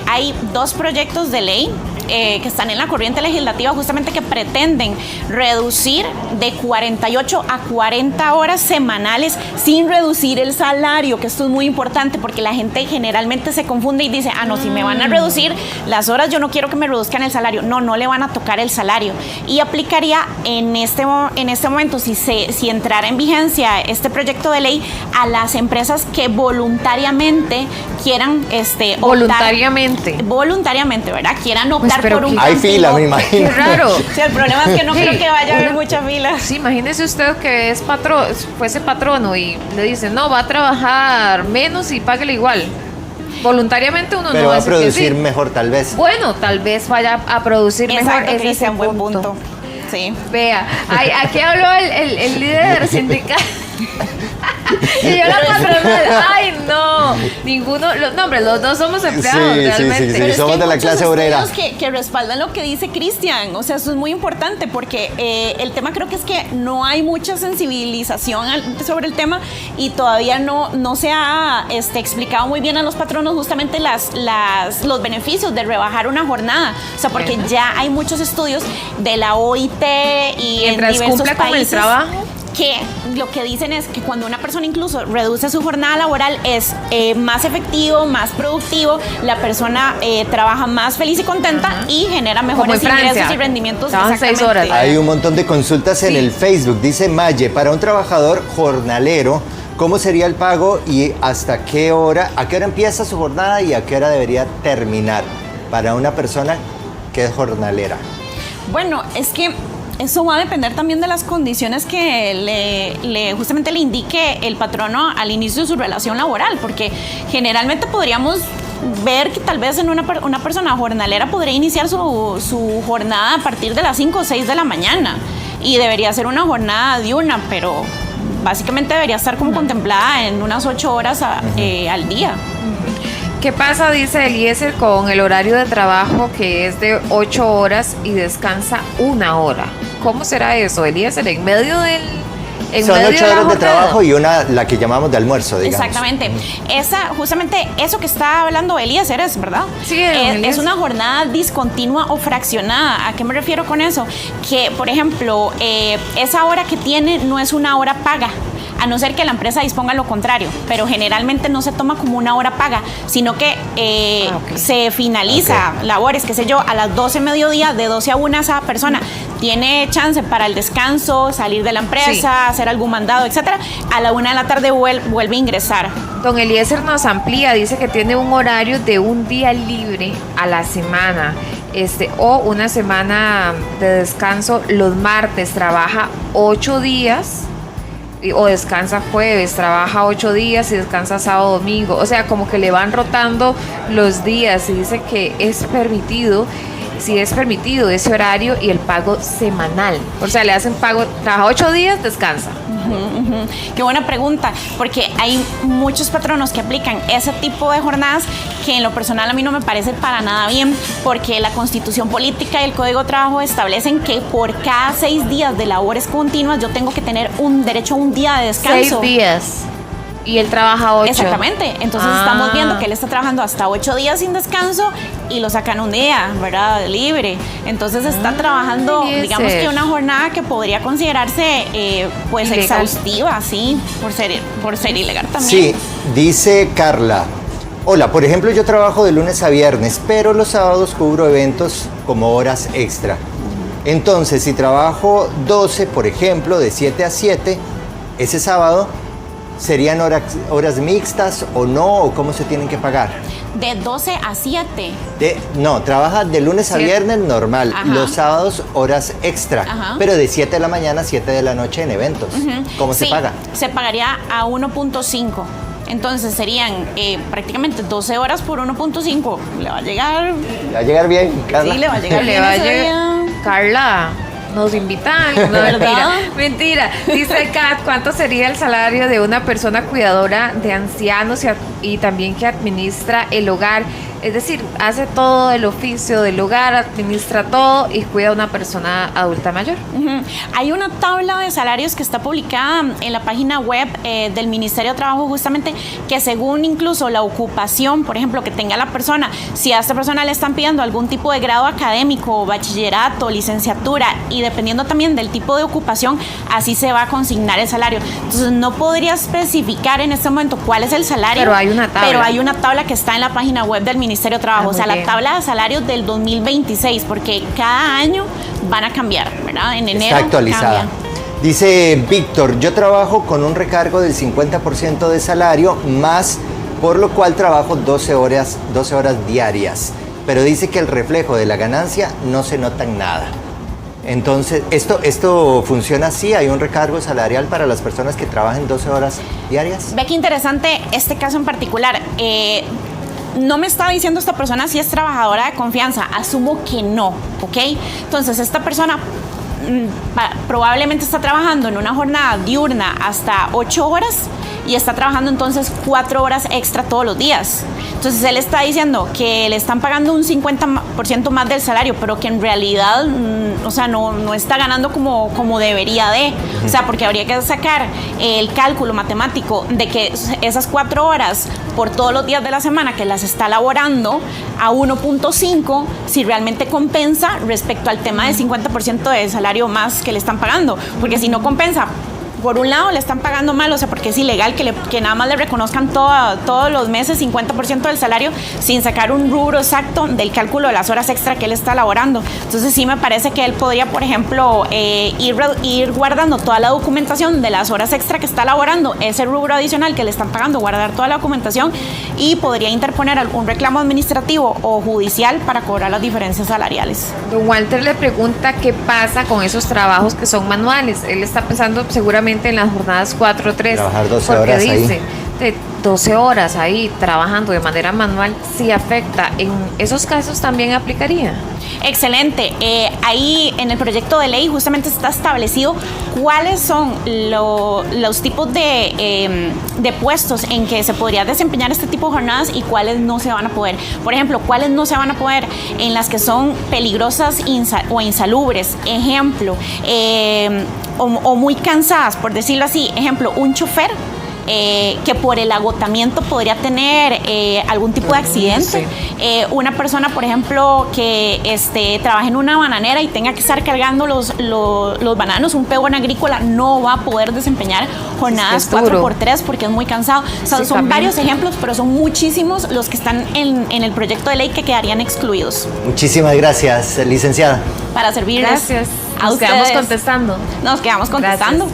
hay 2 proyectos de ley que están en la corriente legislativa justamente que pretenden reducir de 48 a 40 horas semanales sin reducir el salario, que esto es muy importante porque la gente generalmente se confunde y dice, no, si me van a reducir las horas, yo no quiero que me reduzcan el salario. No le van a tocar el salario. Y aplicaría en este momento, si entrara en vigencia este proyecto de ley, a las empresas que voluntariamente quieran voluntariamente, ¿verdad? Quieran optar por un hay fila, me imagino. Qué raro. Sí, el problema es que no creo que vaya a haber mucha fila. Sí, imagínese usted que fuese patrono y le dicen, no, va a trabajar menos y páguele igual. Voluntariamente uno pero no va a dice producir que sí. mejor, tal vez. Bueno, tal vez vaya a producir mejor. Ese es un buen punto. Sí. Vea, aquí habló el líder sindical. Y yo la patronal, ay no, los dos somos empleados realmente. Sí, somos de la clase obrera. Que respaldan lo que dice Cristian, o sea, eso es muy importante porque el tema creo que es que no hay mucha sensibilización sobre el tema y todavía no se ha explicado muy bien a los patronos justamente los beneficios de rebajar una jornada, o sea, porque ya hay muchos estudios de la OIT y mientras en diversos cumpla países con el trabajo, que lo que dicen es que cuando una persona incluso reduce su jornada laboral es más efectivo, más productivo, la persona trabaja más feliz y contenta y genera mejores ingresos y rendimientos. Trabajan 6 horas. Hay un montón de consultas en el Facebook. Dice Maye, para un trabajador jornalero, ¿cómo sería el pago y hasta qué hora? ¿A qué hora empieza su jornada y a qué hora debería terminar para una persona que es jornalera? Bueno, es que eso va a depender también de las condiciones que justamente le indique el patrono al inicio de su relación laboral, porque generalmente podríamos ver que tal vez en una persona jornalera podría iniciar su jornada a partir de las 5 o 6 de la mañana y debería ser una jornada diurna, pero básicamente debería estar como contemplada en unas 8 horas al día. ¿Qué pasa, dice Eliezer, con el horario de trabajo que es de 8 horas y descansa 1 hora? ¿Cómo será eso, Eliezer? En medio del... Son 8 horas de trabajo y una, la que llamamos de almuerzo, digamos. Exactamente. Justamente eso que está hablando Eliezer es, ¿verdad? Sí, es una jornada discontinua o fraccionada. ¿A qué me refiero con eso? Que, por ejemplo, esa hora que tiene no es una hora paga, a no ser que la empresa disponga lo contrario, pero generalmente no se toma como una hora paga, sino que se finaliza labores, qué sé yo, a las 12 mediodía, de 12 a 1 esa persona tiene chance para el descanso, salir de la empresa, hacer algún mandado, etcétera. A la 1 de la tarde vuelve a ingresar. Don Eliezer nos amplía, dice que tiene un horario de un día libre a la semana, o una semana de descanso los martes, trabaja 8 días o descansa jueves, trabaja 8 días y descansa sábado, domingo, o sea, como que le van rotando los días y dice que es permitido, si es permitido ese horario y el pago semanal, o sea, le hacen pago, trabaja 8 días, descansa. Qué buena pregunta, porque hay muchos patronos que aplican ese tipo de jornadas que en lo personal a mí no me parece para nada bien, porque la Constitución Política y el Código de Trabajo establecen que por cada 6 días de labores continuas yo tengo que tener un derecho a un día de descanso. 6 días. Y él trabaja 8. Exactamente. Entonces estamos viendo que él está trabajando hasta 8 días sin descanso y lo sacan un día, ¿verdad? Libre. Entonces está trabajando, digamos que una jornada que podría considerarse pues ilegal. Exhaustiva, sí, por ser ilegal también. Sí, dice Carla. Hola, por ejemplo, yo trabajo de lunes a viernes, pero los sábados cubro eventos como horas extra. Entonces, si trabajo 12, por ejemplo, de 7 a 7, ese sábado, ¿serían horas mixtas o no? ¿O cómo se tienen que pagar? De 12 a 7. No, trabaja de lunes a viernes normal. Ajá. Los sábados horas extra. Ajá. Pero de 7 de la mañana a 7 de la noche en eventos. ¿Cómo se paga? Se pagaría a 1.5. Entonces serían prácticamente 12 horas por 1.5. ¿Le va a llegar? ¿Le va a llegar bien, Carla? Sí, le va a llegar bien. Carla, nos invitan, ¿no? Mentira. Dice Kat, ¿cuánto sería el salario de una persona cuidadora de ancianos y también que administra el hogar? Es decir, hace todo el oficio del hogar, administra todo y cuida a una persona adulta mayor. Hay una tabla de salarios que está publicada en la página web del Ministerio de Trabajo, justamente, que según incluso la ocupación, por ejemplo, que tenga la persona, si a esta persona le están pidiendo algún tipo de grado académico, bachillerato, licenciatura, y dependiendo también del tipo de ocupación, así se va a consignar el salario. Entonces no podría especificar en este momento cuál es el salario, pero hay una tabla que está en la página web del Ministerio de Trabajo, o sea, la tabla de salarios del 2026, porque cada año van a cambiar, ¿verdad? En enero está actualizada. cambia. Dice Víctor, yo trabajo con un recargo del 50% de salario, más por lo cual trabajo 12 horas diarias, pero dice que el reflejo de la ganancia no se nota en nada. Entonces, ¿esto funciona así? ¿Hay un recargo salarial para las personas que trabajan 12 horas diarias? Ve qué interesante este caso en particular. No me está diciendo esta persona si es trabajadora de confianza, asumo que no, ¿ok? Entonces, esta persona probablemente está trabajando en una jornada diurna hasta 8 horas y está trabajando entonces 4 horas extra todos los días. Entonces él está diciendo que le están pagando un 50% más del salario, pero que en realidad, o sea, no está ganando como debería de. O sea, porque habría que sacar el cálculo matemático de que esas 4 horas por todos los días de la semana que las está laborando a 1.5, si realmente compensa respecto al tema del 50% de salario más que le están pagando. Porque si no compensa, por un lado le están pagando mal, o sea, porque es ilegal que nada más le reconozcan todos los meses 50% del salario sin sacar un rubro exacto del cálculo de las horas extra que él está laborando. Entonces sí me parece que él podría, por ejemplo, ir guardando toda la documentación de las horas extra que está laborando, ese rubro adicional que le están pagando, guardar toda la documentación, y podría interponer algún reclamo administrativo o judicial para cobrar las diferencias salariales. Don Walter le pregunta qué pasa con esos trabajos que son manuales. Él está pensando seguramente en las jornadas 4-3. Trabajar 12 porque horas dice, ahí. de 12 horas ahí trabajando de manera manual, sí afecta. ¿En esos casos también aplicaría? Excelente. Ahí en el proyecto de ley justamente está establecido cuáles son los tipos de puestos en que se podría desempeñar este tipo de jornadas y cuáles no se van a poder. Por ejemplo, cuáles no se van a poder en las que son peligrosas o insalubres. Ejemplo, o muy cansadas, por decirlo así. Ejemplo, un chofer que por el agotamiento podría tener algún tipo de accidente. Sí. Una persona, por ejemplo, que trabaje en una bananera y tenga que estar cargando los bananos, un peón agrícola, no va a poder desempeñar jornadas 4x3 porque es muy cansado. O sea, son varios ejemplos, pero son muchísimos los que están en el proyecto de ley que quedarían excluidos. Muchísimas gracias, licenciada. Para servirles. Gracias. Nos quedamos contestando. Nos quedamos contestando.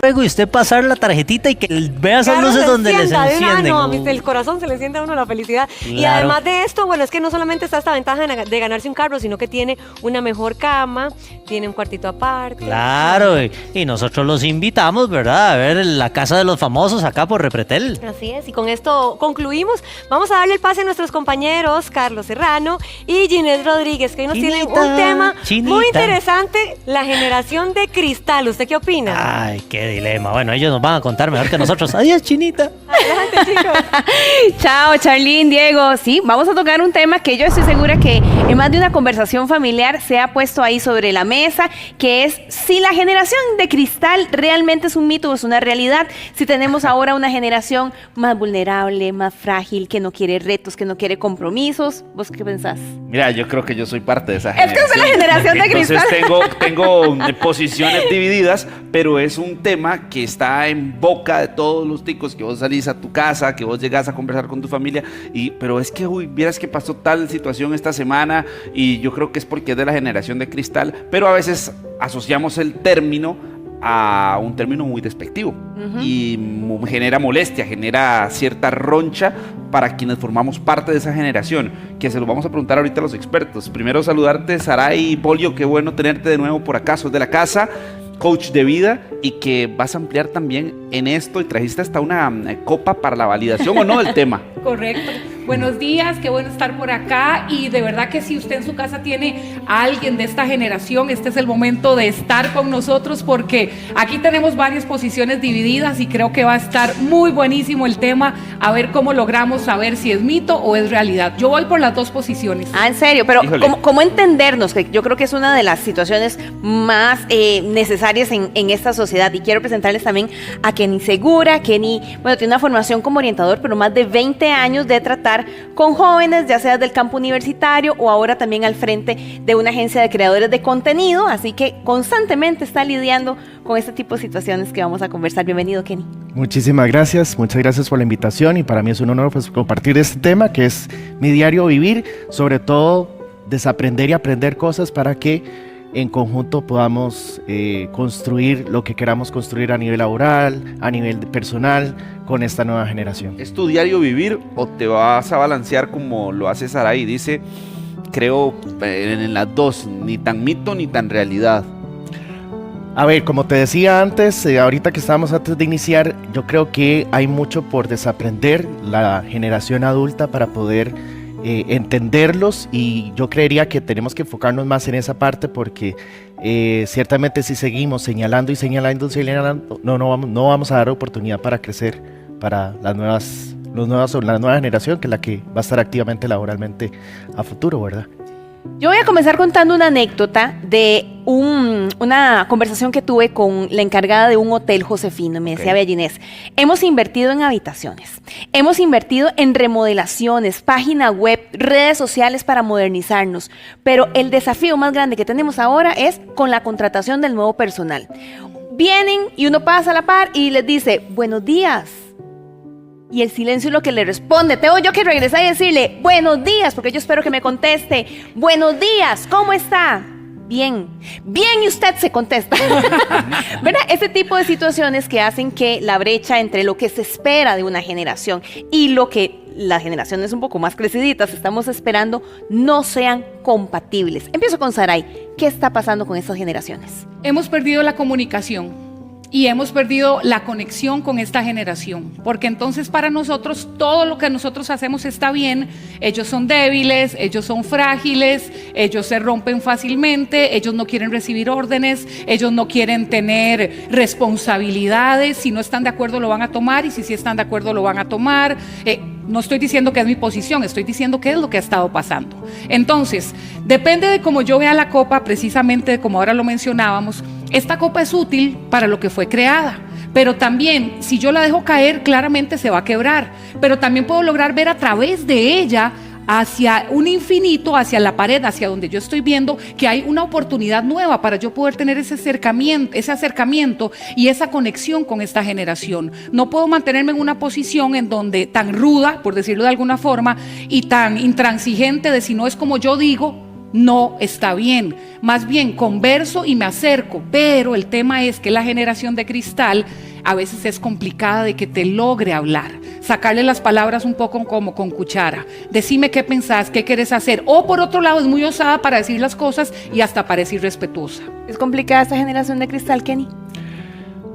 Luego usted pasar la tarjetita y que vea esas luces donde les encienden. No, el corazón se le enciende a uno la felicidad. Claro. Y además de esto, bueno, es que no solamente está esta ventaja de ganarse un carro, sino que tiene una mejor cama, tiene un cuartito aparte. Claro, y nosotros los invitamos, ¿verdad? A ver la casa de los famosos acá por Repretel. Así es, y con esto concluimos. Vamos a darle el pase a nuestros compañeros Carlos Serrano y Ginés Rodríguez, que hoy nos tienen un tema muy interesante, la generación de cristal. ¿Usted qué opina? Ay, qué dilema. Bueno, ellos nos van a contar mejor que nosotros. Adiós, Chinita. Adelante, chicos. Chao, Charlene, Diego. Sí, vamos a tocar un tema que yo estoy segura que en más de una conversación familiar se ha puesto ahí sobre la mesa, que es si la generación de cristal realmente es un mito o es una realidad. Si tenemos ahora una generación más vulnerable, más frágil, que no quiere retos, que no quiere compromisos. ¿Vos qué pensás? Mira, yo creo que yo soy parte de esa generación. Es que es la generación de cristal. Entonces tengo posiciones divididas, pero es un tema que está en boca de todos los ticos, que vos salís a tu casa, que vos llegás a conversar con tu familia, pero es que, vieras que pasó tal situación esta semana, y yo creo que es porque es de la generación de cristal, pero a veces asociamos el término a un término muy despectivo y genera molestia, genera cierta roncha para quienes formamos parte de esa generación, que se lo vamos a preguntar ahorita a los expertos. Primero saludarte, Saray y Polio, qué bueno tenerte de nuevo por acá, sos de la casa, coach de vida, y que vas a ampliar también en esto y trajiste hasta una copa para la validación o no del tema. Correcto. Buenos días, qué bueno estar por acá y de verdad que si usted en su casa tiene a alguien de esta generación, este es el momento de estar con nosotros porque aquí tenemos varias posiciones divididas y creo que va a estar muy buenísimo el tema, a ver cómo logramos saber si es mito o es realidad. Yo voy por las dos posiciones. Ah, ¿en serio? Pero ¿cómo entendernos? Que yo creo que es una de las situaciones más necesarias en esta sociedad y quiero presentarles también a Kenny Segura. Kenny, bueno, tiene una formación como orientador, pero más de 20 años de tratar con jóvenes, ya sea del campo universitario o ahora también al frente de una agencia de creadores de contenido, así que constantemente está lidiando con este tipo de situaciones que vamos a conversar. Bienvenido, Kenny. Muchas gracias por la invitación y para mí es un honor pues, compartir este tema que es mi diario vivir, sobre todo desaprender y aprender cosas para que en conjunto podamos construir lo que queramos construir a nivel laboral, a nivel personal, con esta nueva generación. ¿Es tu diario vivir o te vas a balancear como lo hace Saray? Dice, creo en las dos, ni tan mito ni tan realidad. A ver, como te decía antes, ahorita que estábamos antes de iniciar, yo creo que hay mucho por desaprender la generación adulta para poder entenderlos y yo creería que tenemos que enfocarnos más en esa parte porque ciertamente si seguimos señalando, no vamos a dar oportunidad para crecer para la nueva generación que es la que va a estar activamente laboralmente a futuro, ¿verdad? Yo voy a comenzar contando una anécdota de una conversación que tuve con la encargada de un hotel, Josefino. Me decía, Bella Inés, hemos invertido en habitaciones, hemos invertido en remodelaciones, página web, redes sociales para modernizarnos, pero el desafío más grande que tenemos ahora es con la contratación del nuevo personal. Vienen y uno pasa a la par y les dice, buenos días. Y el silencio es lo que le responde. Tengo yo que regresar y decirle, buenos días, porque yo espero que me conteste. Buenos días, ¿cómo está? Bien. Bien, y usted se contesta. ¿Verdad? Ese tipo de situaciones que hacen que la brecha entre lo que se espera de una generación y lo que las generaciones un poco más creciditas estamos esperando no sean compatibles. Empiezo con Saray. ¿Qué está pasando con estas generaciones? Hemos perdido la comunicación. Y hemos perdido la conexión con esta generación, porque entonces para nosotros todo lo que nosotros hacemos está bien, ellos son débiles, ellos son frágiles, ellos se rompen fácilmente, ellos no quieren recibir órdenes, ellos no quieren tener responsabilidades, si no están de acuerdo lo van a tomar y si sí están de acuerdo lo van a tomar. No estoy diciendo que es mi posición, estoy diciendo qué es lo que ha estado pasando. Entonces, depende de cómo yo vea la copa, precisamente de como ahora lo mencionábamos, esta copa es útil para lo que fue creada, pero también si yo la dejo caer, claramente se va a quebrar, pero también puedo lograr ver a través de ella hacia un infinito, hacia la pared, hacia donde yo estoy viendo que hay una oportunidad nueva para yo poder tener ese acercamiento y esa conexión con esta generación. No puedo mantenerme en una posición en donde tan ruda, por decirlo de alguna forma, y tan intransigente de si no es como yo digo, no está bien. Más bien converso y me acerco, pero el tema es que la generación de cristal a veces es complicada de que te logre hablar, sacarle las palabras un poco como con cuchara, decime qué pensás, qué querés hacer, o por otro lado es muy osada para decir las cosas y hasta parece irrespetuosa. ¿Es complicada esta generación de cristal, Kenny?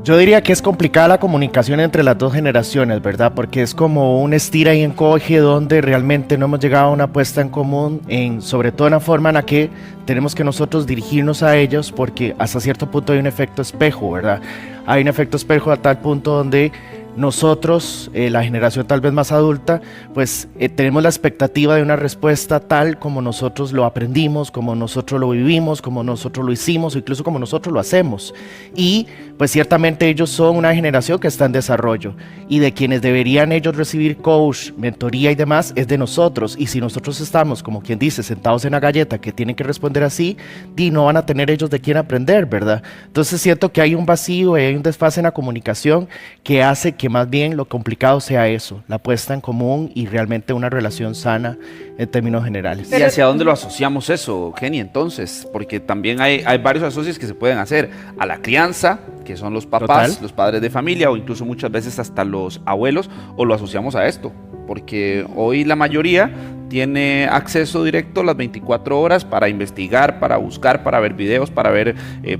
Yo diría que es complicada la comunicación entre las dos generaciones, ¿verdad? Porque es como un estira y encoge donde realmente no hemos llegado a una puesta en común, sobre todo en la forma en la que tenemos que nosotros dirigirnos a ellos, porque hasta cierto punto hay un efecto espejo, ¿verdad? Hay un efecto espejo a tal punto donde nosotros, la generación tal vez más adulta, pues tenemos la expectativa de una respuesta tal como nosotros lo aprendimos, como nosotros lo vivimos, como nosotros lo hicimos o incluso como nosotros lo hacemos. Y pues ciertamente ellos son una generación que está en desarrollo y de quienes deberían ellos recibir coach, mentoría y demás es de nosotros. Y si nosotros estamos, como quien dice, sentados en la galleta que tienen que responder así, no van a tener ellos de quién aprender, ¿verdad? Entonces siento que hay un vacío y hay un desfase en la comunicación que hace que más bien lo complicado sea eso, la puesta en común y realmente una relación sana en términos generales. ¿Y hacia dónde lo asociamos eso, Kenny, entonces? Porque también hay varios asocios que se pueden hacer a la crianza, que son los papás, Total. Los padres de familia o incluso muchas veces hasta los abuelos, o lo asociamos a esto, porque hoy la mayoría tiene acceso directo las 24 horas para investigar, para buscar, para ver videos, para ver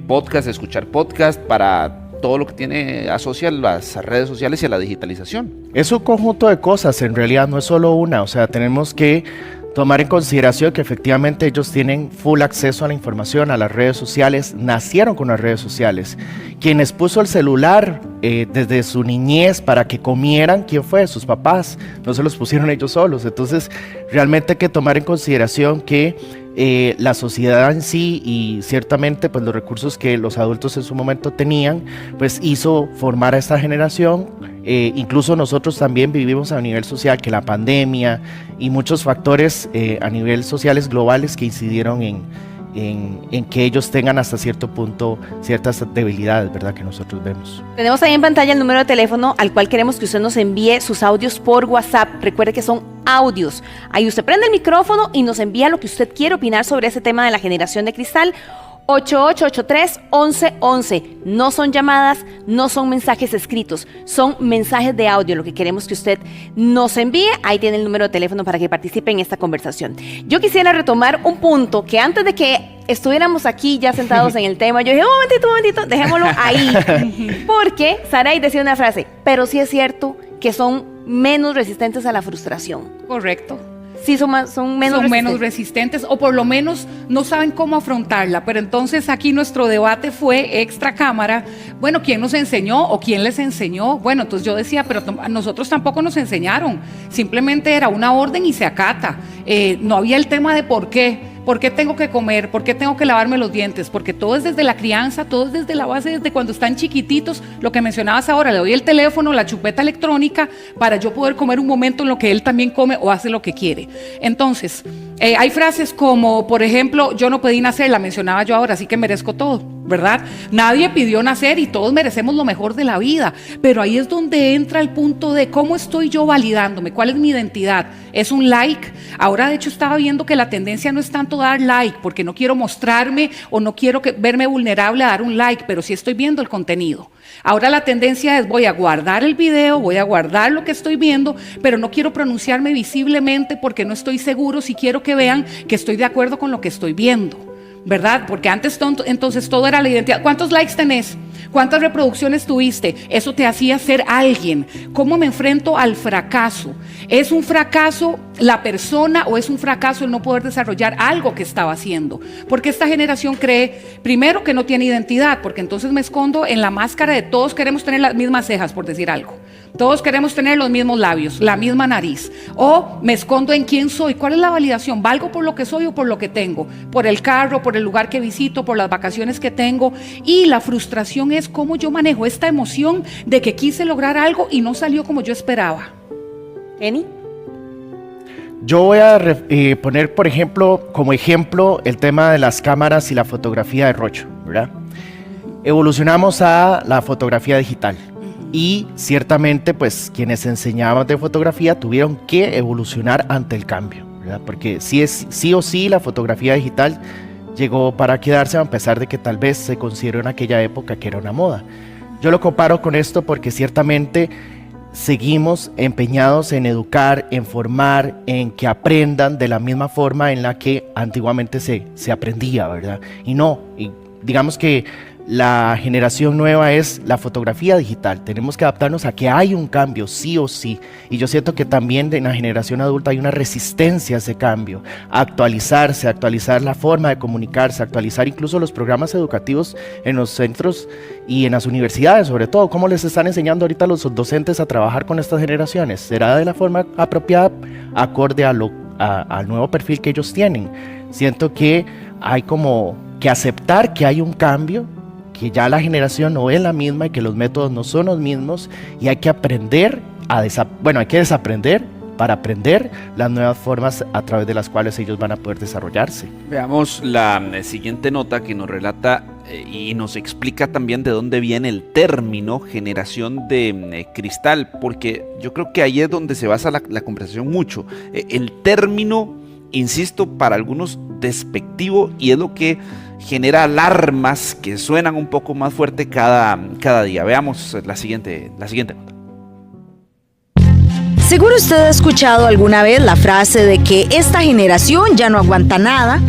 podcasts, escuchar podcasts, para todo lo que tiene asocia las redes sociales y a la digitalización. Es un conjunto de cosas, en realidad no es solo una, o sea, tenemos que tomar en consideración que efectivamente ellos tienen full acceso a la información, a las redes sociales, nacieron con las redes sociales. Quienes puso el celular desde su niñez para que comieran, ¿quién fue? Sus papás, no se los pusieron ellos solos. Entonces, realmente hay que tomar en consideración que la sociedad en sí y ciertamente pues los recursos que los adultos en su momento tenían, pues hizo formar a esta generación. Incluso nosotros también vivimos a nivel social que la pandemia y muchos factores a nivel sociales globales que incidieron en que ellos tengan hasta cierto punto ciertas debilidades, ¿verdad? Que nosotros vemos. Tenemos ahí en pantalla el número de teléfono al cual queremos que usted nos envíe sus audios por WhatsApp. Recuerde que son audios. Ahí usted prende el micrófono y nos envía lo que usted quiere opinar sobre ese tema de la generación de cristal. 8883-1111. No son llamadas, no son mensajes escritos, son mensajes de audio, lo que queremos que usted nos envíe. Ahí tiene el número de teléfono para que participe en esta conversación. Yo quisiera retomar un punto que antes de que estuviéramos aquí ya sentados en el tema, yo dije, un momentito, dejémoslo ahí. Porque Saray decía una frase, pero sí es cierto que son menos resistentes a la frustración. Correcto. Sí, son menos resistentes o por lo menos no saben cómo afrontarla. Pero entonces aquí nuestro debate fue extra cámara. Bueno, ¿quién nos enseñó o quién les enseñó? Bueno, entonces yo decía, pero a nosotros tampoco nos enseñaron. Simplemente era una orden y se acata. No había el tema de por qué. ¿Por qué tengo que comer? ¿Por qué tengo que lavarme los dientes? Porque todo es desde la crianza, todo es desde la base, desde cuando están chiquititos. Lo que mencionabas ahora, le doy el teléfono, la chupeta electrónica para yo poder comer un momento en lo que él también come o hace lo que quiere. Entonces, hay frases como, por ejemplo, yo no pedí nacer, la mencionaba yo ahora, así que merezco todo, ¿verdad? Nadie pidió nacer y todos merecemos lo mejor de la vida, pero ahí es donde entra el punto de cómo estoy yo validándome, cuál es mi identidad. ¿Es un like? Ahora de hecho estaba viendo que la tendencia no es tanto dar like, porque no quiero mostrarme o no quiero verme vulnerable a dar un like, pero sí estoy viendo el contenido. Ahora la tendencia es voy a guardar el video, voy a guardar lo que estoy viendo, pero no quiero pronunciarme visiblemente porque no estoy seguro si quiero que vean que estoy de acuerdo con lo que estoy viendo, ¿verdad? Porque antes entonces todo era la identidad. ¿Cuántos likes tenés? ¿Cuántas reproducciones tuviste? Eso te hacía ser alguien. ¿Cómo me enfrento al fracaso? ¿Es un fracaso la persona o es un fracaso el no poder desarrollar algo que estaba haciendo? Porque esta generación cree, primero, que no tiene identidad, porque entonces me escondo en la máscara de todos queremos tener las mismas cejas, por decir algo. Todos queremos tener los mismos labios, la misma nariz. O me escondo en quién soy. ¿Cuál es la validación? ¿Valgo por lo que soy o por lo que tengo? Por el carro, por el lugar que visito, por las vacaciones que tengo. Y la frustración es cómo yo manejo esta emoción de que quise lograr algo y no salió como yo esperaba. ¿Eni? Yo voy a poner, por ejemplo, como ejemplo, el tema de las cámaras y la fotografía de rollo, ¿verdad? Evolucionamos a la fotografía digital. Y ciertamente, pues, quienes enseñaban de fotografía tuvieron que evolucionar ante el cambio, ¿verdad? Porque sí o sí la fotografía digital llegó para quedarse, a pesar de que tal vez se consideró en aquella época que era una moda. Yo lo comparo con esto porque ciertamente seguimos empeñados en educar, en formar, en que aprendan de la misma forma en la que antiguamente se aprendía, ¿verdad? Y digamos que la generación nueva es la fotografía digital. Tenemos que adaptarnos a que hay un cambio, sí o sí. Y yo siento que también en la generación adulta hay una resistencia a ese cambio. A actualizarse, actualizar la forma de comunicarse, actualizar incluso los programas educativos en los centros y en las universidades, sobre todo. ¿Cómo les están enseñando ahorita a los docentes a trabajar con estas generaciones? ¿Será de la forma apropiada, acorde al nuevo perfil que ellos tienen? Siento que hay como que aceptar que hay un cambio, que ya la generación no es la misma y que los métodos no son los mismos y hay que aprender hay que desaprender para aprender las nuevas formas a través de las cuales ellos van a poder desarrollarse. Veamos la siguiente nota que nos relata y nos explica también de dónde viene el término generación de cristal, porque yo creo que ahí es donde se basa la conversación mucho. El término, insisto, para algunos despectivo y es lo que genera alarmas que suenan un poco más fuerte cada día. Veamos la siguiente nota. Seguro usted ha escuchado alguna vez la frase de que esta generación ya no aguanta nada.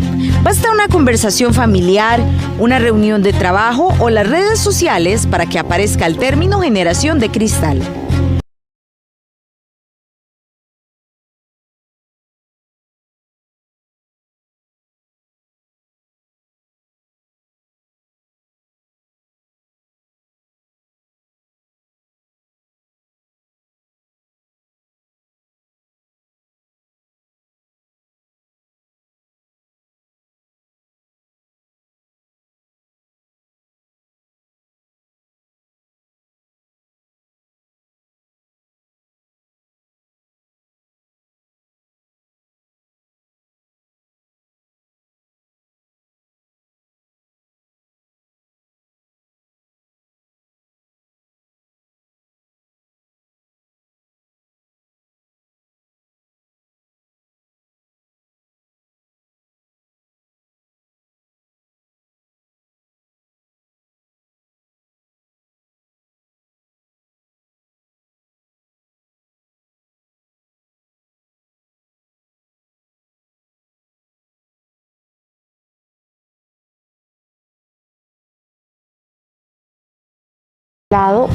Basta una conversación familiar, una reunión de trabajo o las redes sociales para que aparezca el término generación de cristal.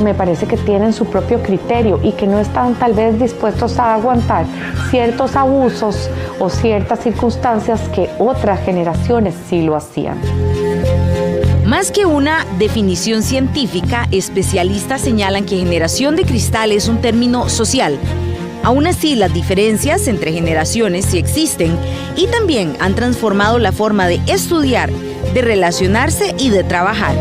Me parece que tienen su propio criterio y que no están tal vez dispuestos a aguantar ciertos abusos o ciertas circunstancias que otras generaciones sí lo hacían. Más que una definición científica, especialistas señalan que generación de cristal es un término social. Aún así, las diferencias entre generaciones sí existen y también han transformado la forma de estudiar, de relacionarse y de trabajar.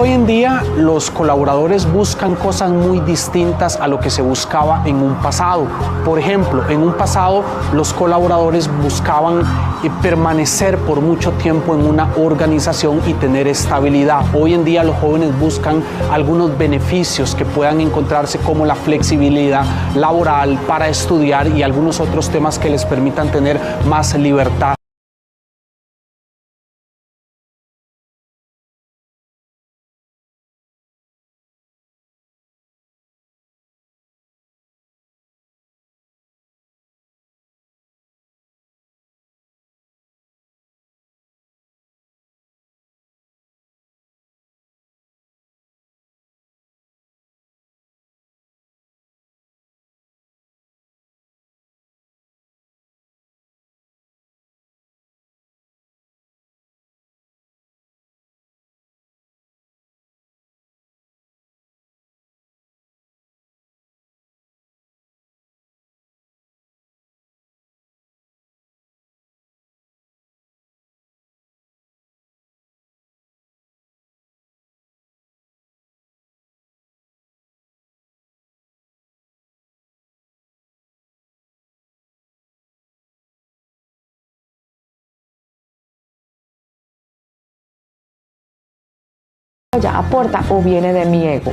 Hoy en día los colaboradores buscan cosas muy distintas a lo que se buscaba en un pasado. Por ejemplo, en un pasado los colaboradores buscaban permanecer por mucho tiempo en una organización y tener estabilidad. Hoy en día los jóvenes buscan algunos beneficios que puedan encontrarse, como la flexibilidad laboral para estudiar y algunos otros temas que les permitan tener más libertad. Ya aporta o viene de mi ego.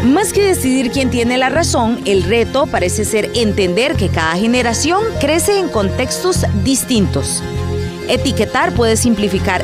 Más que decidir quién tiene la razón, el reto parece ser entender que cada generación crece en contextos distintos. Etiquetar puede simplificar